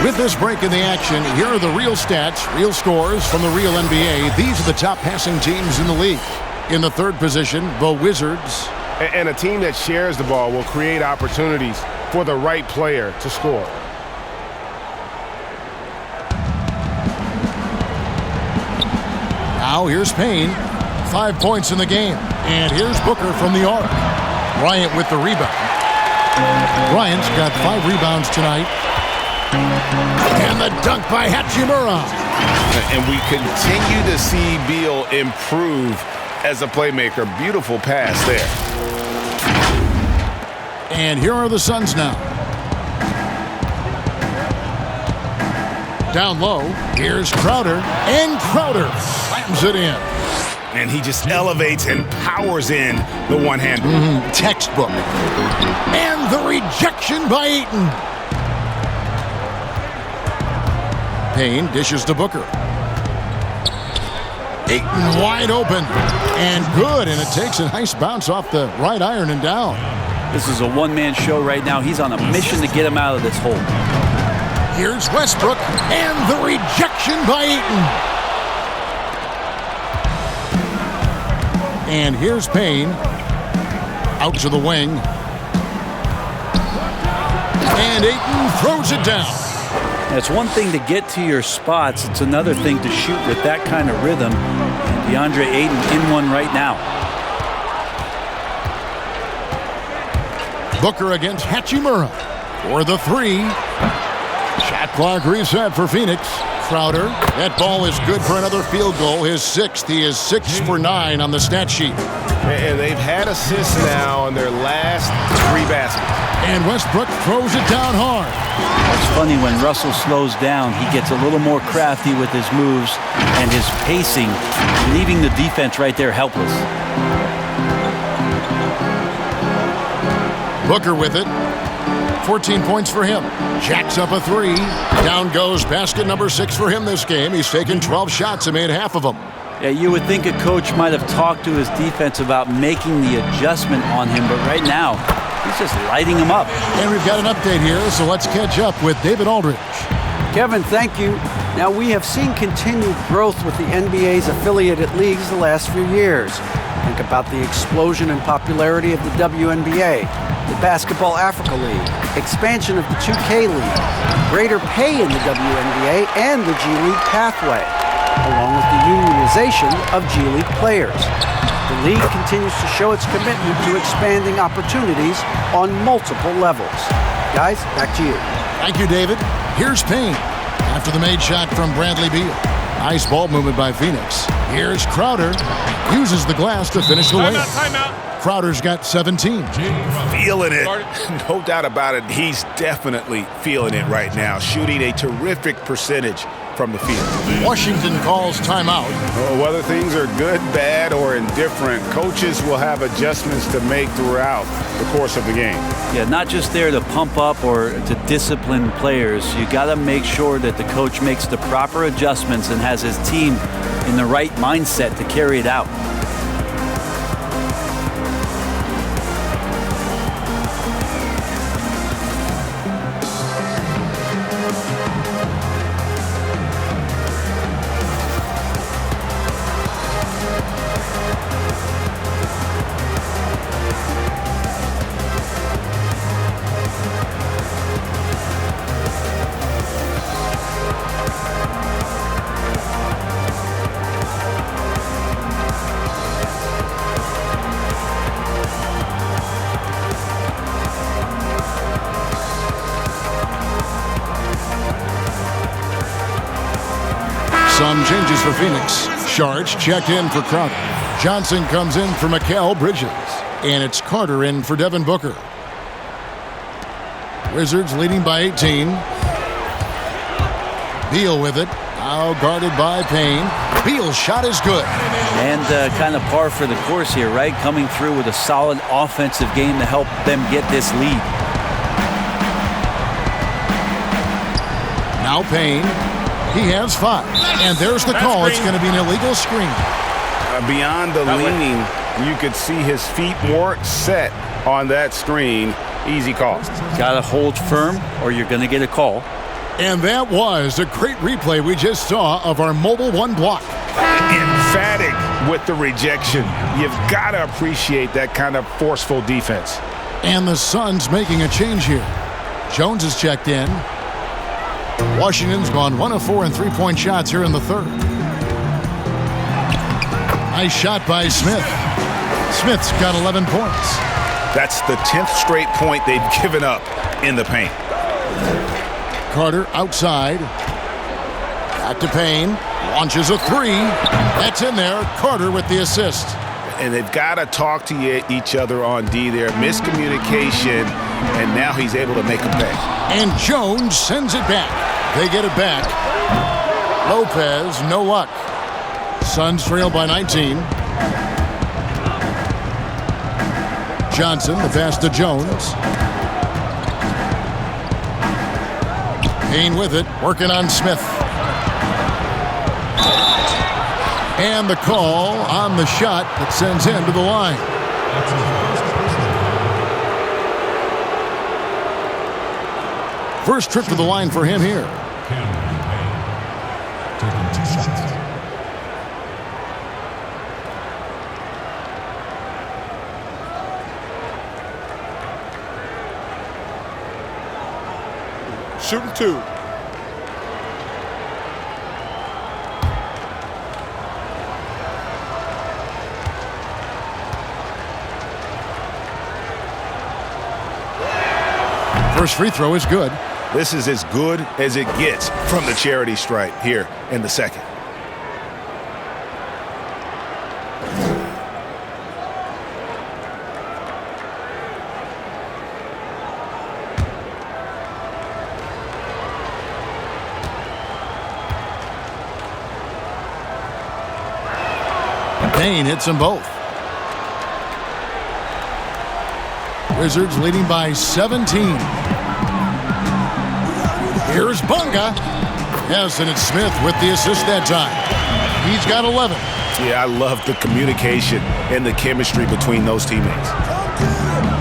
With this break in the action, here are the real stats, real scores from the real NBA. These are the top passing teams in the league. In the third position, the Wizards. And a team that shares the ball will create opportunities for the right player to score. Now here's Payne. 5 points in the game. And here's Booker from the arc. Bryant with the rebound. Bryant's got 5 rebounds tonight. And the dunk by Hachimura. And we continue to see Beal improve as a playmaker. Beautiful pass there. And here are the Suns now. Down low, here's Crowder. And Crowder slams it in. And he just elevates and powers in the one-hander. Textbook. And the rejection by Ayton. Payne dishes to Booker. Ayton wide open. And good, and it takes a nice bounce off the right iron and down. This is a one-man show right now. He's on a mission to get him out of this hole. Here's Westbrook, and the rejection by Ayton. And here's Payne. Out to the wing. And Ayton throws it down. It's one thing to get to your spots. It's another thing to shoot with that kind of rhythm. And DeAndre Ayton in one right now. Booker against Hachimura for the 3. Shot clock reset for Phoenix. Crowder. That ball is good for another field goal. His 6th. He is 6 for 9 on the stat sheet. And they've had assists now on their last 3 baskets. And Westbrook throws it down hard. It's funny when Russell slows down, he gets a little more crafty with his moves and his pacing, leaving the defense right there helpless. Booker with it. 14 points for him. Jacks up a 3. Down goes basket number 6 for him this game. He's taken 12 shots and made half of them. Yeah, you would think a coach might have talked to his defense about making the adjustment on him, but right now, he's just lighting him up. And we've got an update here, so let's catch up with David Aldridge. Kevin, thank you. Now, we have seen continued growth with the NBA's affiliated leagues the last few years. Think about the explosion in popularity of the WNBA. The Basketball Africa League, expansion of the 2K League, greater pay in the WNBA, and the G League pathway, along with the unionization of G League players. The league continues to show its commitment to expanding opportunities on multiple levels. Guys, back to you. Thank you, David. Here's Payne after the made shot from Bradley Beal. Nice ball movement by Phoenix. Here's Crowder. Uses the glass to finish the layup. Timeout. Crowder's got 17. Feeling it. No doubt about it. He's definitely feeling it right now. Shooting a terrific percentage from the field. Washington calls timeout. Whether things are good, bad, or indifferent, coaches will have adjustments to make throughout the course of the game. Yeah, not just there to pump up or to discipline players. You got to make sure that the coach makes the proper adjustments and has his team in the right mindset to carry it out. Some changes for Phoenix. Sharch checked in for Crowder. Johnson comes in for Mikal Bridges. And it's Carter in for Devin Booker. Wizards leading by 18. Beal with it. Now guarded by Payne. Beal's shot is good. And kind of par for the course here, right? Coming through with a solid offensive game to help them get this lead. Now Payne. He has 5. And there's the call. It's going to be an illegal screen. Beyond the leaning, you could see his feet more set on that screen. Easy call. Got to hold firm or you're going to get a call. And that was a great replay we just saw of our Mobile One block. Emphatic with the rejection. You've got to appreciate that kind of forceful defense. And the Suns making a change here. Jones is checked in. Washington's gone 1 of 4 in three-point shots here in the third. Nice shot by Smith. Smith's got 11 points. That's the 10th straight point they've given up in the paint. Carter outside. Back to Payne. Launches a 3. That's in there. Carter with the assist. And they've got to talk to each other on D there. Miscommunication, and now he's able to make a pay. And Jones sends it back. They get it back. Lopez, no luck. Suns trail by 19. Johnson, the pass to Jones. Payne with it, working on Smith. And the call on the shot that sends him to the line. First trip to the line for him here. Taking 2 shots. Shooting 2. First free throw is good. This is as good as it gets from the charity stripe here in the second. Payne hits them both. Wizards leading by 17. Here's Bunga. Yes, and it's Smith with the assist that time. He's got 11. Yeah, I love the communication and the chemistry between those teammates.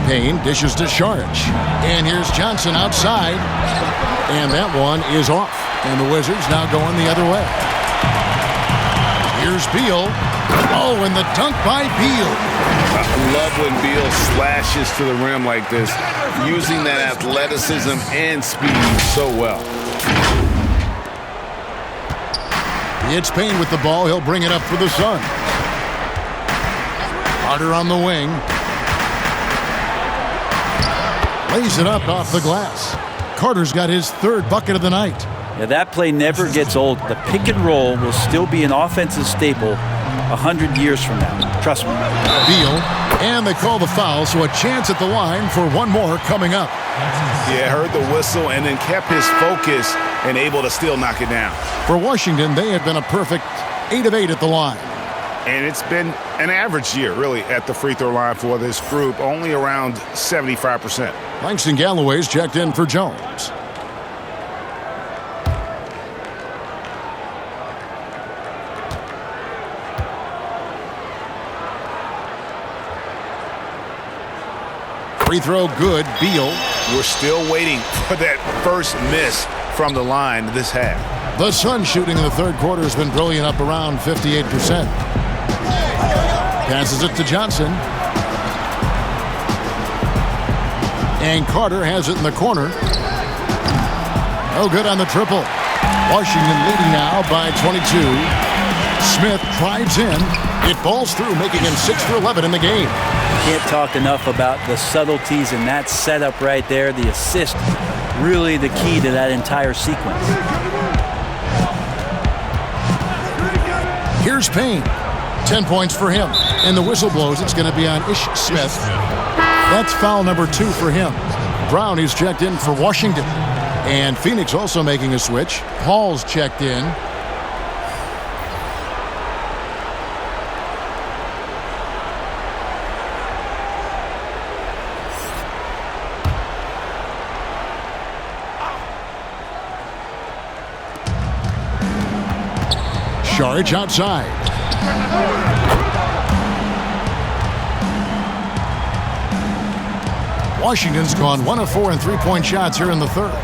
Payne dishes to Sharch. And here's Johnson outside. And that one is off. And the Wizards now going the other way. Here's Beal. Oh, and the dunk by Beal. I love when Beal slashes to the rim like this, using that athleticism and speed so well. It's Payne with the ball. He'll bring it up for the Sun. Carter on the wing. Lays it up off the glass. Carter's got his third bucket of the night. Yeah, that play never gets old. The pick and roll will still be an offensive staple 100 years from now. Trust me. Beal, and they call the foul, so a chance at the line for one more coming up. Yeah, heard the whistle and then kept his focus and able to still knock it down. For Washington, they have been a perfect 8 of 8 at the line. And it's been an average year, really, at the free throw line for this group, only around 75%. Langston Galloway's checked in for Jones. Free throw good, Beal. We're still waiting for that first miss from the line this half. The Sun shooting in the third quarter has been brilliant, up around 58%. Passes it to Johnson. And Carter has it in the corner. No good on the triple. Washington leading now by 22. Smith drives in. It falls through, making him 6 for 11 in the game. Can't talk enough about the subtleties in that setup right there. The assist, really the key to that entire sequence. Here's Payne. 10 points for him. And the whistle blows. It's going to be on Ish Smith. That's foul number 2 for him. Brown is checked in for Washington. And Phoenix also making a switch. Hall's checked in. Saric outside. Washington's gone 1 of 4 in three-point shots here in the third.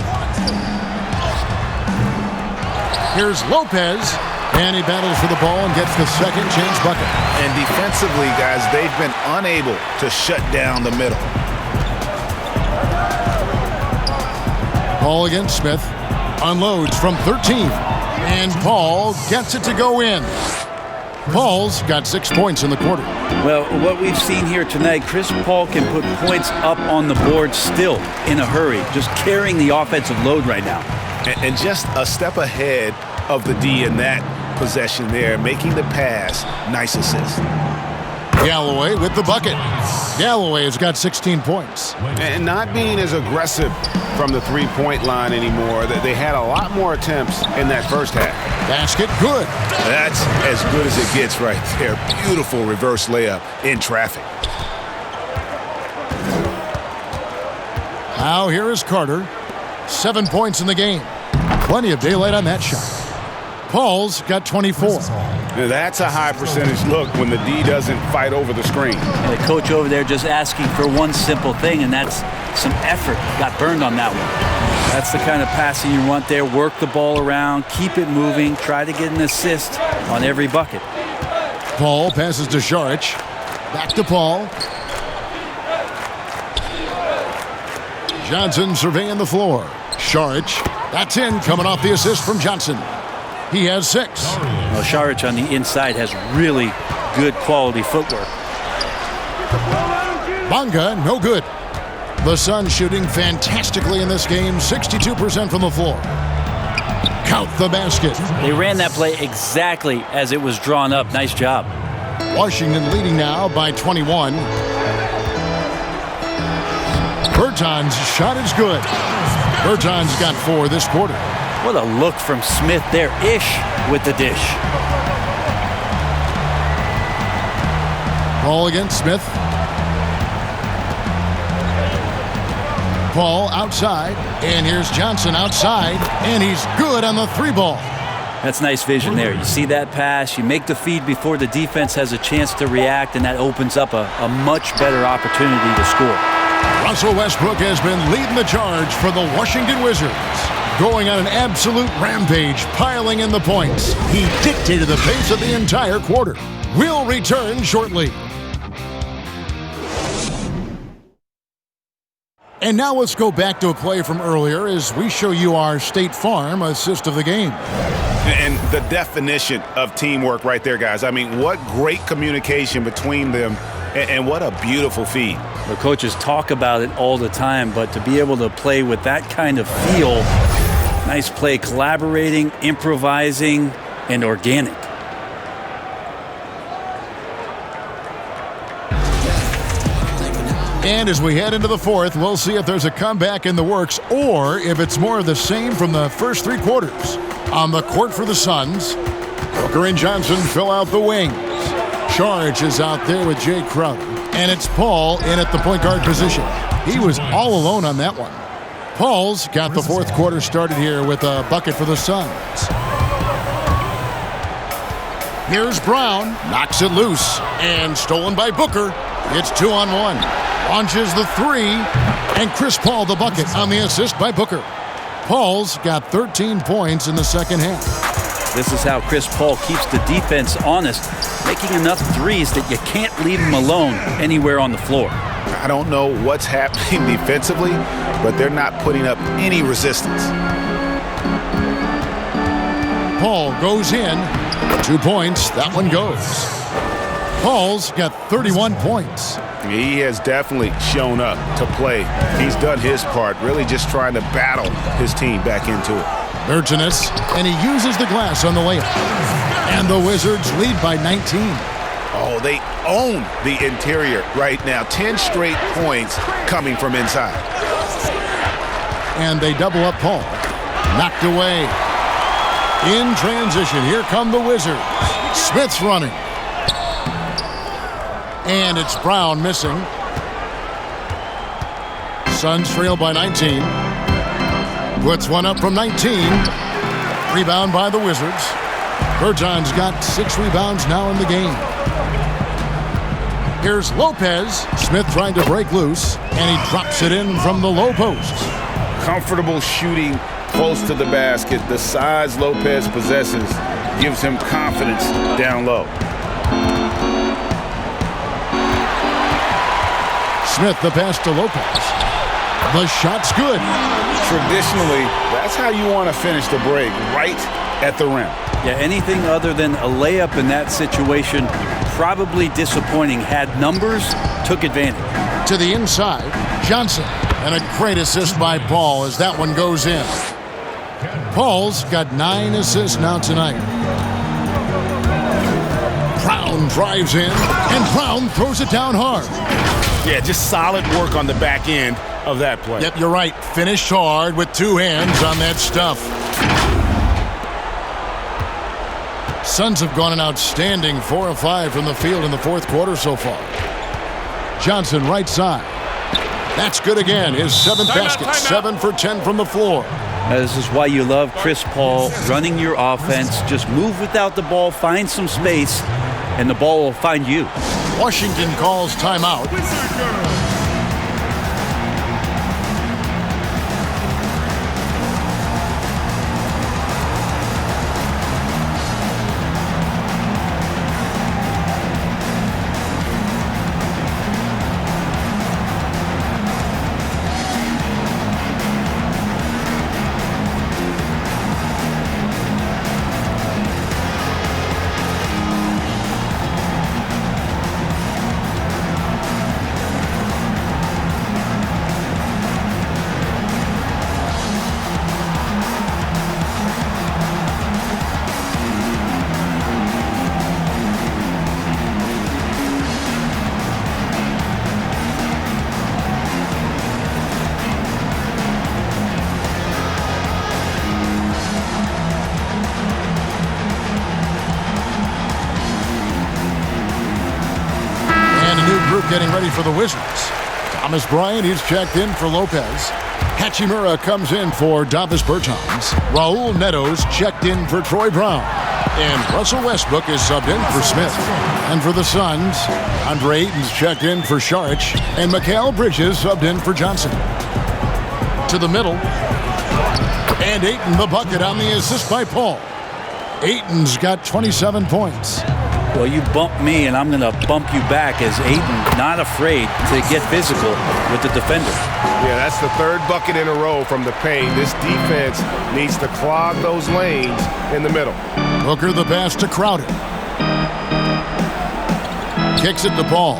Here's Lopez, and he battles for the ball and gets the second chance bucket. And defensively, guys, they've been unable to shut down the middle. Ball against Smith. Unloads from 13. And Paul gets it to go in. Paul's got 6 points in the quarter. Well, what we've seen here tonight, Chris Paul can put points up on the board still in a hurry, just carrying the offensive load right now. And just a step ahead of the D in that possession there, making the pass. Nice assist. Galloway with the bucket. Galloway has got 16 points. And not being as aggressive from the three-point line anymore. They had a lot more attempts in that first half. Basket good. That's as good as it gets right there. Beautiful reverse layup in traffic. Now here is Carter. 7 points in the game. Plenty of daylight on that shot. Paul's got 24. That's a high percentage look when the D doesn't fight over the screen. And the coach over there just asking for one simple thing, and that's some effort. Got burned on that one. That's the kind of passing you want there. Work the ball around, keep it moving, try to get an assist on every bucket. Paul passes to Saric. Back to Paul. Johnson surveying the floor. Saric, that's in, coming off the assist from Johnson. He has 6. Well, Saric on the inside has really good quality footwork. Bonga, no good. The Sun shooting fantastically in this game, 62% from the floor. Count the basket. They ran that play exactly as it was drawn up. Nice job. Washington leading now by 21. Berton's shot is good. Berton's got 4 this quarter. What a look from Smith there. Ish with the dish. Ball against Smith. Paul outside, and here's Johnson outside, and he's good on the 3-ball. That's nice vision there. You see that pass, you make the feed before the defense has a chance to react, and that opens up a much better opportunity to score. Russell Westbrook has been leading the charge for the Washington Wizards. Going on an absolute rampage, piling in the points. He dictated the pace of the entire quarter. We'll return shortly. And now let's go back to a play from earlier as we show you our State Farm assist of the game. And the definition of teamwork right there, guys. I mean, what great communication between them, and what a beautiful feed. The coaches talk about it all the time, but to be able to play with that kind of feel, nice play, collaborating, improvising, and organic. And as we head into the fourth, we'll see if there's a comeback in the works or if it's more of the same from the first three quarters. On the court for the Suns, Booker and Johnson fill out the wings. Charge is out there with Jay Crowder. And it's Paul in at the point guard position. He was all alone on that one. Paul's got the fourth quarter started here with a bucket for the Suns. Here's Brown, knocks it loose, and stolen by Booker. It's 2-on-1. Launches the three, and Chris Paul the bucket on the assist by Booker. Paul's got 13 points in the second half. This is how Chris Paul keeps the defense honest, making enough threes that you can't leave him alone anywhere on the floor. I don't know what's happening defensively, but they're not putting up any resistance. Paul goes in. 2 points. That one goes. Paul's got 31 points. He has definitely shown up to play. He's done his part, really just trying to battle his team back into it. Berginus, and he uses the glass on the layup. And the Wizards lead by 19. Oh, they own the interior right now. 10 straight points coming from inside. And they double up Paul. Knocked away. In transition, here come the Wizards. Smith's running. And it's Brown missing. Suns trail by 19. Puts one up from 19. Rebound by the Wizards. Berton's got 6 rebounds now in the game. Here's Lopez. Smith trying to break loose, and he drops it in from the low post. Comfortable shooting close to the basket. The size Lopez possesses gives him confidence down low. Smith the pass to Lopez. The shot's good. Traditionally, that's how you want to finish the break, right at the rim. Yeah, anything other than a layup in that situation, probably disappointing. Had numbers, took advantage. To the inside, Johnson. And a great assist by Paul as that one goes in. Paul's got 9 assists now tonight. Brown drives in, and Brown throws it down hard. Yeah, just solid work on the back end of that play. Yep, you're right. Finished hard with 2 hands on that stuff. Suns have gone an outstanding 4 of 5 from the field in the fourth quarter so far. Johnson right side. That's good again. His 7th basket. 7 for 10 from the floor. This is why you love Chris Paul running your offense. Just move without the ball, find some space, and the ball will find you. Washington calls timeout. Getting ready for the Wizards. Thomas Bryant, he's checked in for Lopez. Hachimura comes in for Davis Bertans. Raul Neto's checked in for Troy Brown. And Russell Westbrook is subbed in for Smith. And for the Suns, Andre Ayton's checked in for Saric. And Mikal Bridges subbed in for Johnson. To the middle. And Ayton the bucket on the assist by Paul. Ayton's got 27 points. Well, you bump me, and I'm going to bump you back, as Ayton not afraid to get physical with the defender. Yeah, that's the third bucket in a row from the paint. This defense needs to clog those lanes in the middle. Booker the pass to Crowder. Kicks it to Paul.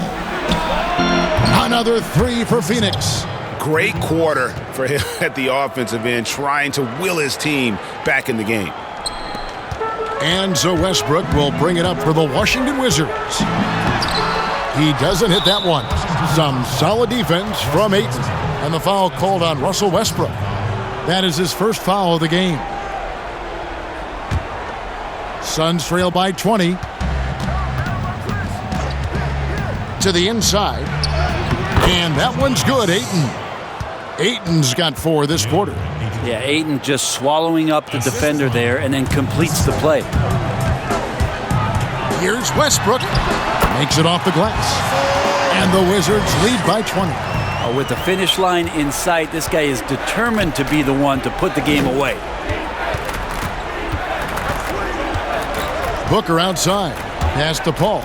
Another three for Phoenix. Great quarter for him at the offensive end, trying to will his team back in the game. And so Westbrook will bring it up for the Washington Wizards. He doesn't hit that one. Some solid defense from Ayton. And the foul called on Russell Westbrook. That is his first foul of the game. Suns trail by 20. To the inside. And that one's good, Ayton. Ayton's got 4 this quarter. Yeah, Ayton just swallowing up the defender there and then completes the play. Here's Westbrook. Makes it off the glass. And the Wizards lead by 20. With the finish line in sight, this guy is determined to be the one to put the game away. Booker outside. Pass to Paul.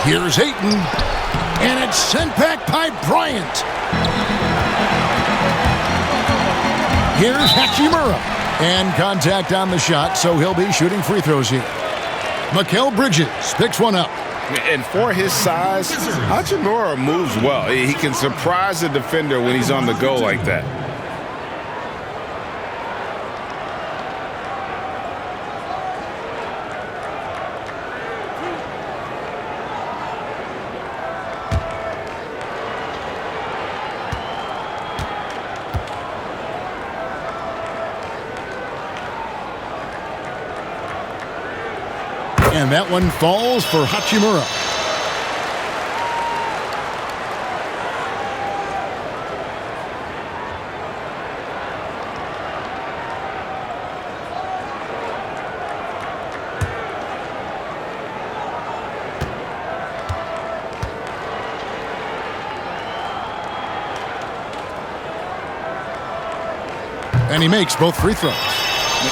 Here's Ayton. And it's sent back by Bryant. Here's Hachimura. And contact on the shot, so he'll be shooting free throws here. Mikal Bridges picks one up. And for his size, Hachimura moves well. He can surprise the defender when he's on the go like that. And that one falls for Hachimura. And he makes both free throws.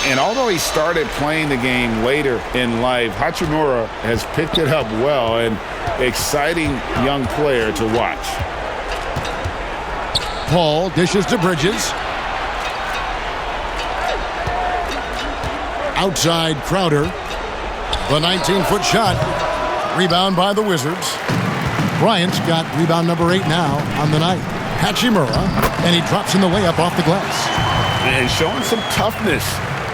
And although he started playing the game later in life, Hachimura has picked it up well, and exciting young player to watch. Paul dishes to Bridges. Outside Crowder. The 19-foot shot. Rebound by the Wizards. Bryant's got rebound number 8 now on the night. Hachimura, and he drops in the layup off the glass. And showing some toughness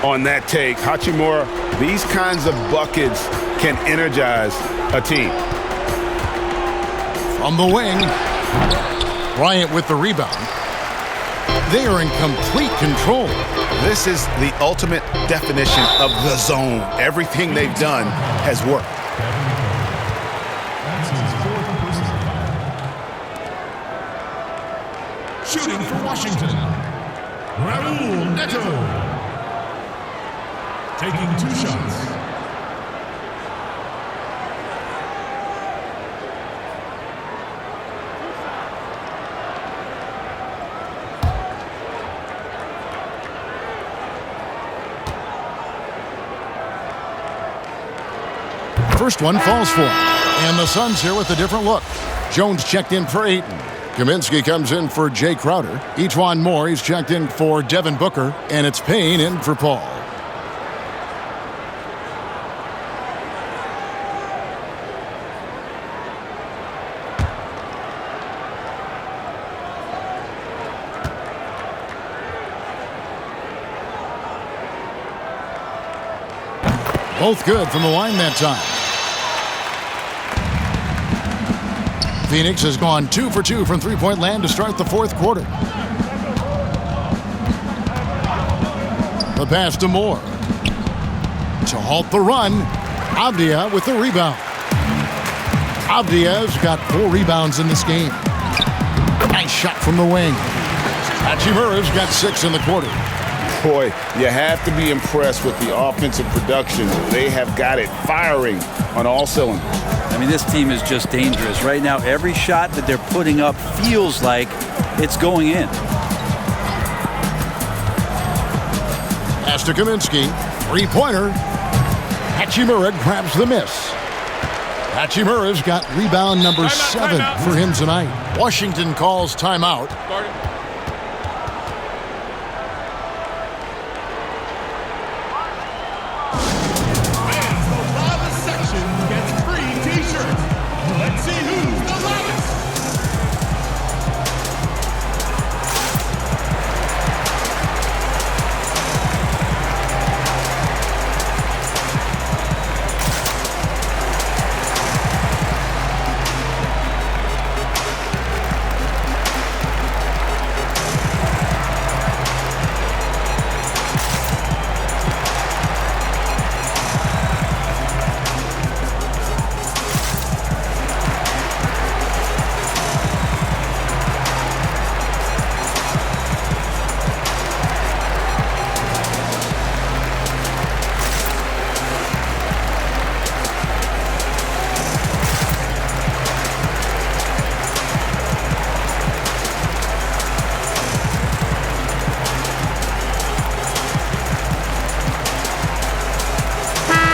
on that take. Hachimura, these kinds of buckets can energize a team. From the wing, Bryant with the rebound. They are in complete control. This is the ultimate definition of the zone. Everything they've done has worked. Shooting for Washington, Raul Neto. Taking 2 shots. First one falls for him. And the Suns here with a different look. Jones checked in for Ayton. Kaminsky comes in for Jay Crowder. Ejuan Moore, he's checked in for Devin Booker. And it's Payne in for Paul. Both good from the line that time. Phoenix has gone 2 for 2 from three-point land to start the fourth quarter. The pass to Moore. To halt the run, Avdia with the rebound. Avdia's got 4 rebounds in this game. Nice shot from the wing. Hachimura's got 6 in the quarter. Boy, you have to be impressed with the offensive production. They have got it firing on all cylinders. I mean, this team is just dangerous. Right now, every shot that they're putting up feels like it's going in. Pass to Kaminsky. Three-pointer. Hachimura grabs the miss. Hachimura's got rebound number 7 for him tonight. Washington calls timeout.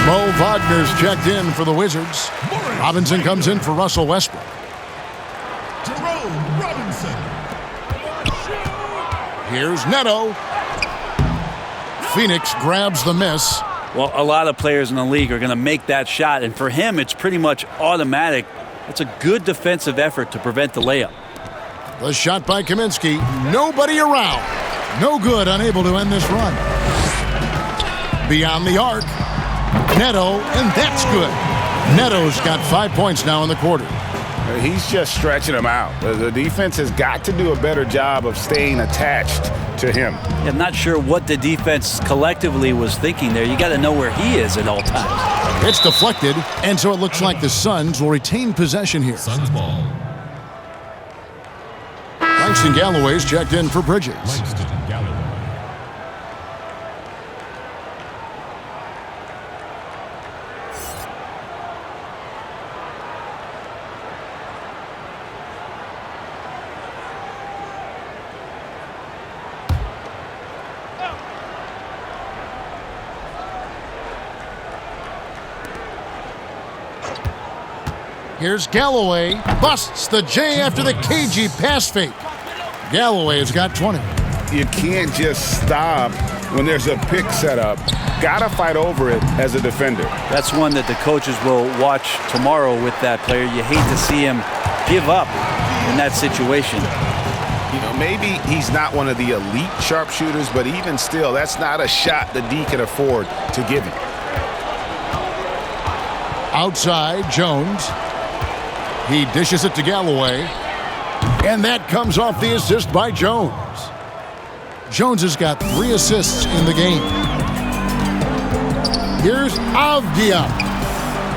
Mo Wagner's checked in for the Wizards. Robinson comes in for Russell Westbrook. Here's Neto. Phoenix grabs the miss. Well, a lot of players in the league are going to make that shot, and for him, it's pretty much automatic. It's a good defensive effort to prevent the layup. The shot by Kaminsky. Nobody around. No good, unable to end this run. Beyond the arc. Neto, and that's good. Neto's got 5 points now in the quarter. He's just stretching him out. The defense has got to do a better job of staying attached to him. I'm not sure what the defense collectively was thinking there. You got to know where he is at all times. It's deflected, and so it looks like the Suns will retain possession here. Suns ball. Langston Galloway's checked in for Bridges. Langston Galloway. Here's Galloway. Busts the J after the cagey pass fake. Galloway's got 20. You can't just stop when there's a pick set up. Gotta fight over it as a defender. That's one that the coaches will watch tomorrow with that player. You hate to see him give up in that situation. You know, maybe he's not one of the elite sharpshooters, but even still, that's not a shot the D can afford to give him. Outside, Jones. He dishes it to Galloway. And that comes off the assist by Jones. Jones has got 3 assists in the game. Here's Avdia.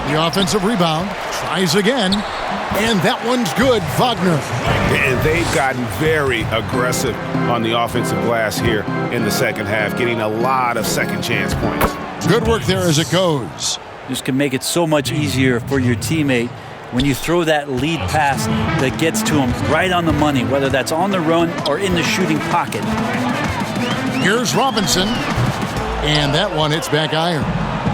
The offensive rebound. Tries again. And that one's good. Wagner. And they've gotten very aggressive on the offensive glass here in the second half, getting a lot of second chance points. Good work there as it goes. This can make it so much easier for your teammate when you throw that lead pass that gets to him right on the money, whether that's on the run or in the shooting pocket. Here's Robinson. And that one hits back iron.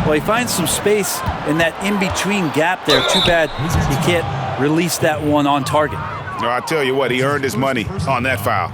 Well, he finds some space in that in-between gap there. Too bad he can't release that one on target. No, I tell you what, he earned his money on that foul.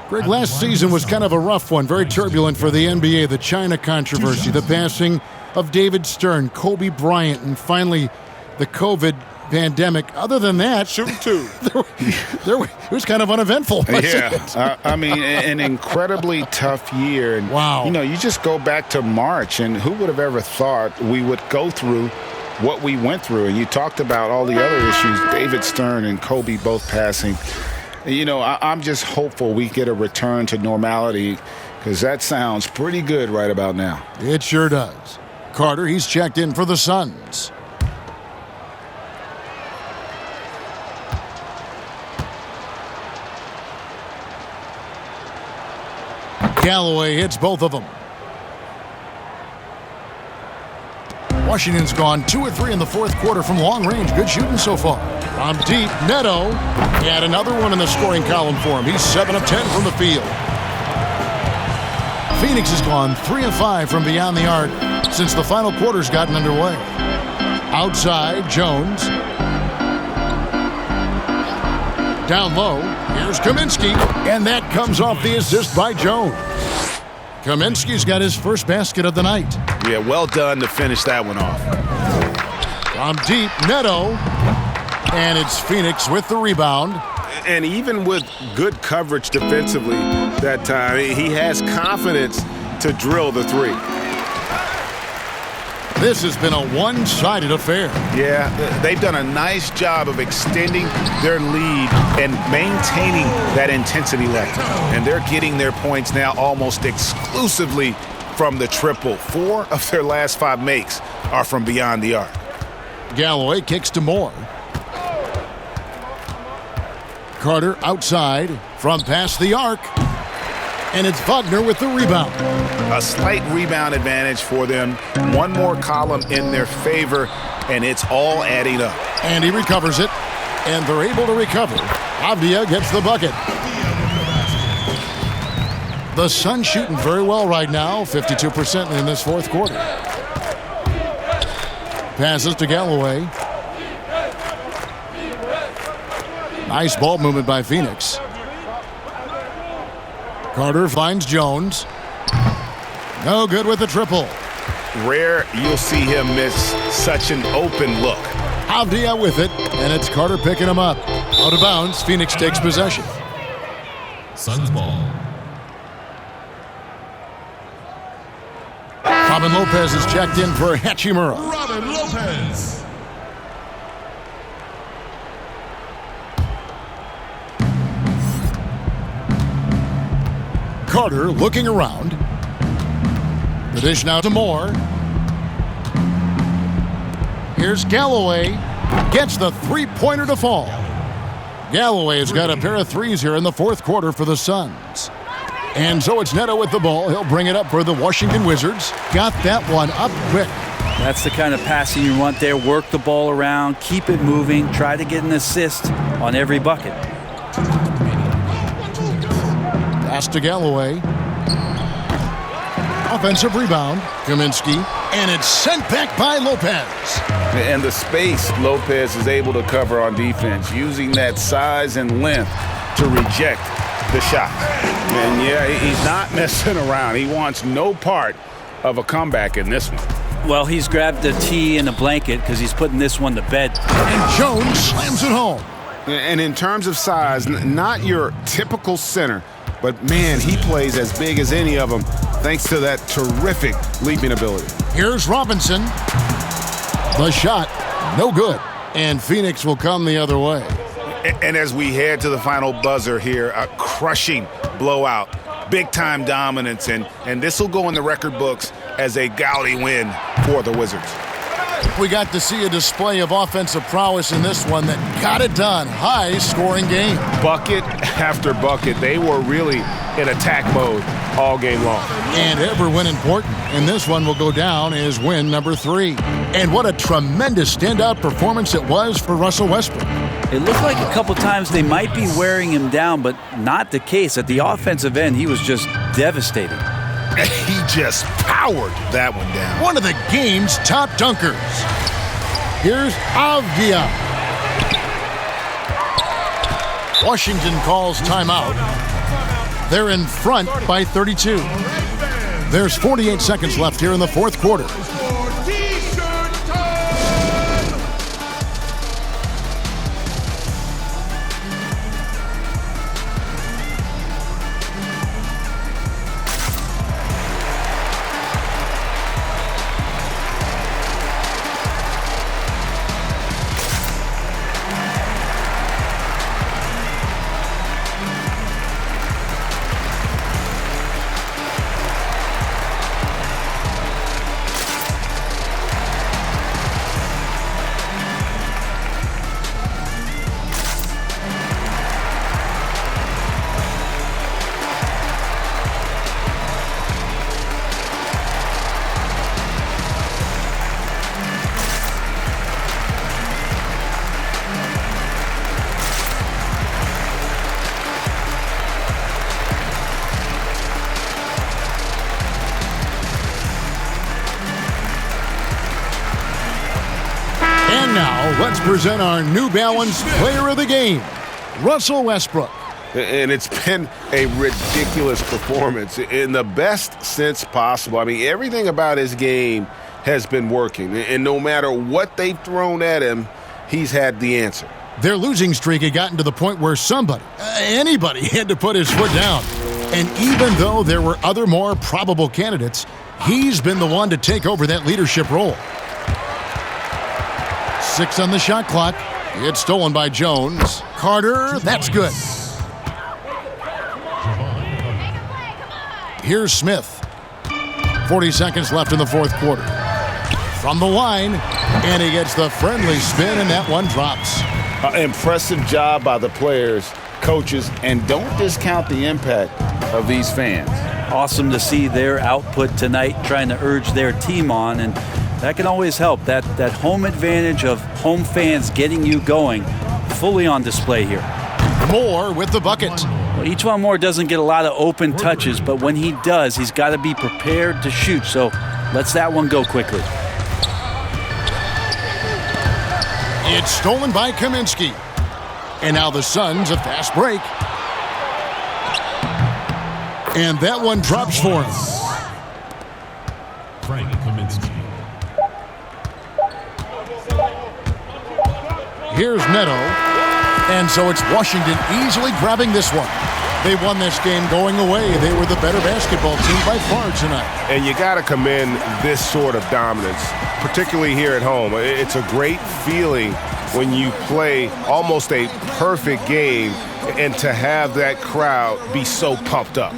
Greg, last season was kind of a rough one, very turbulent for the NBA. The China controversy, the passing of David Stern, Kobe Bryant, and finally the COVID pandemic. Other than that, shooting two. It was kind of uneventful. Yeah, I mean, an incredibly tough year. And, wow. You know, you just go back to March, and who would have ever thought we would go through what we went through? And you talked about all the other issues, David Stern and Kobe both passing. You know, I'm just hopeful we get a return to normality because that sounds pretty good right about now. It sure does. Carter, he's checked in for the Suns. Galloway hits both of them. Washington's gone 2 or 3 in the fourth quarter from long range. Good shooting so far. From deep, Neto. He had another one in the scoring column for him. He's 7 of 10 from the field. Phoenix has gone 3 of 5 from beyond the arc since the final quarter's gotten underway. Outside, Jones. Down low, here's Kaminsky, and that comes off the assist by Jones. Kaminsky's got his first basket of the night. Yeah, well done to finish that one off. From deep, Neto, and it's Phoenix with the rebound. And even with good coverage defensively that time, he has confidence to drill the three. This has been a one-sided affair. Yeah, they've done a nice job of extending their lead and maintaining that intensity level. And they're getting their points now almost exclusively from the triple. 4 of their last 5 makes are from beyond the arc. Galloway kicks to Moore. Carter outside from past the arc. And it's Wagner with the rebound. A slight rebound advantage for them. One more column in their favor, and it's all adding up. And he recovers it, and they're able to recover. Avdia gets the bucket. The Suns shooting very well right now, 52% in this fourth quarter. Passes to Galloway. Nice ball movement by Phoenix. Carter finds Jones. No good with the triple. Rare you'll see him miss such an open look. Avdia with it, and it's Carter picking him up. Out of bounds, Phoenix takes possession. Suns ball. Robin Lopez is checked in for Hachimura. Robin Lopez. Carter looking around. The dish now to Moore. Here's Galloway. Gets the three-pointer to fall. Galloway has got a pair of threes here in the fourth quarter for the Suns. And so it's Neto with the ball. He'll bring it up for the Washington Wizards. Got that one up quick. That's the kind of passing you want there. Work the ball around, keep it moving, try to get an assist on every bucket. Pass to Galloway. Offensive rebound. Kaminsky. And it's sent back by Lopez. And the space Lopez is able to cover on defense, using that size and length to reject the shot. And yeah, he's not messing around. He wants no part of a comeback in this one. Well, he's grabbed the tee and a blanket because he's putting this one to bed. And Jones slams it home. And in terms of size, not your typical center, but man, he plays as big as any of them thanks to that terrific leaping ability. Here's Robinson. The shot, no good. And Phoenix will come the other way. And as we head to the final buzzer here, a crushing blowout, big-time dominance, and this will go in the record books as a gaudy win for the Wizards. We got to see a display of offensive prowess in this one that got it done. High-scoring game. Bucket after bucket. They were really in attack mode all game long. And every win important. And this one will go down as win number 3. And what a tremendous standout performance it was for Russell Westbrook. It looked like a couple times they might be wearing him down, but not the case. At the offensive end, he was just devastating. He just powered that one down. One of the game's top dunkers. Here's Avdia. Washington calls timeout. They're in front by 32. There's 48 seconds left here in the fourth quarter. Let's present our New Balance Player of the Game, Russell Westbrook. And it's been a ridiculous performance in the best sense possible. I mean, everything about his game has been working. And no matter what they've thrown at him, he's had the answer. Their losing streak had gotten to the point where somebody, anybody, had to put his foot down. And even though there were other more probable candidates, he's been the one to take over that leadership role. 6 on the shot clock. It's stolen by Jones. Carter, that's good. Here's Smith. 40 seconds left in the fourth quarter. From the line, and he gets the friendly spin, and that one drops. Impressive job by the players, coaches, and don't discount the impact of these fans. Awesome to see their output tonight, trying to urge their team on, and that can always help. That home advantage of home fans getting you going, fully on display here. Moore with the bucket. Well, each one more doesn't get a lot of open touches, but when he does, he's got to be prepared to shoot, so lets that one go quickly. It's stolen by Kaminsky. And now the Suns a fast break. And that one drops for him. Frank Kaminsky. Here's Neto. And so it's Washington easily grabbing this one. They won this game going away. They were the better basketball team by far tonight. And you got to commend this sort of dominance, particularly here at home. It's a great feeling when you play almost a perfect game and to have that crowd be so pumped up.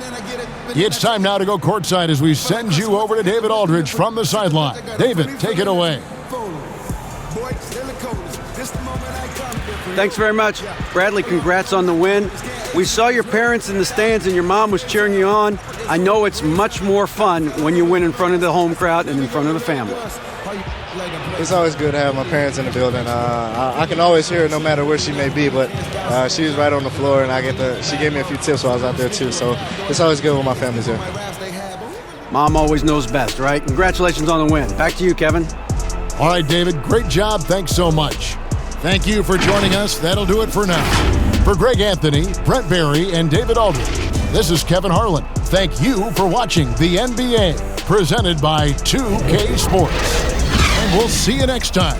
It's time now to go courtside as we send you over to David Aldridge from the sideline. David, take it away. Thanks very much. Bradley, congrats on the win. We saw your parents in the stands and your mom was cheering you on. I know it's much more fun when you win in front of the home crowd and in front of the family. It's always good to have my parents in the building. I can always hear her no matter where she may be, but she was right on the floor, and she gave me a few tips while I was out there too. So it's always good when my family's there. Mom always knows best, right? Congratulations on the win. Back to you, Kevin. All right, David, great job. Thanks so much. Thank you for joining us. That'll do it for now. For Greg Anthony, Brent Barry, and David Aldridge, this is Kevin Harlan. Thank you for watching the NBA, presented by 2K Sports. And we'll see you next time.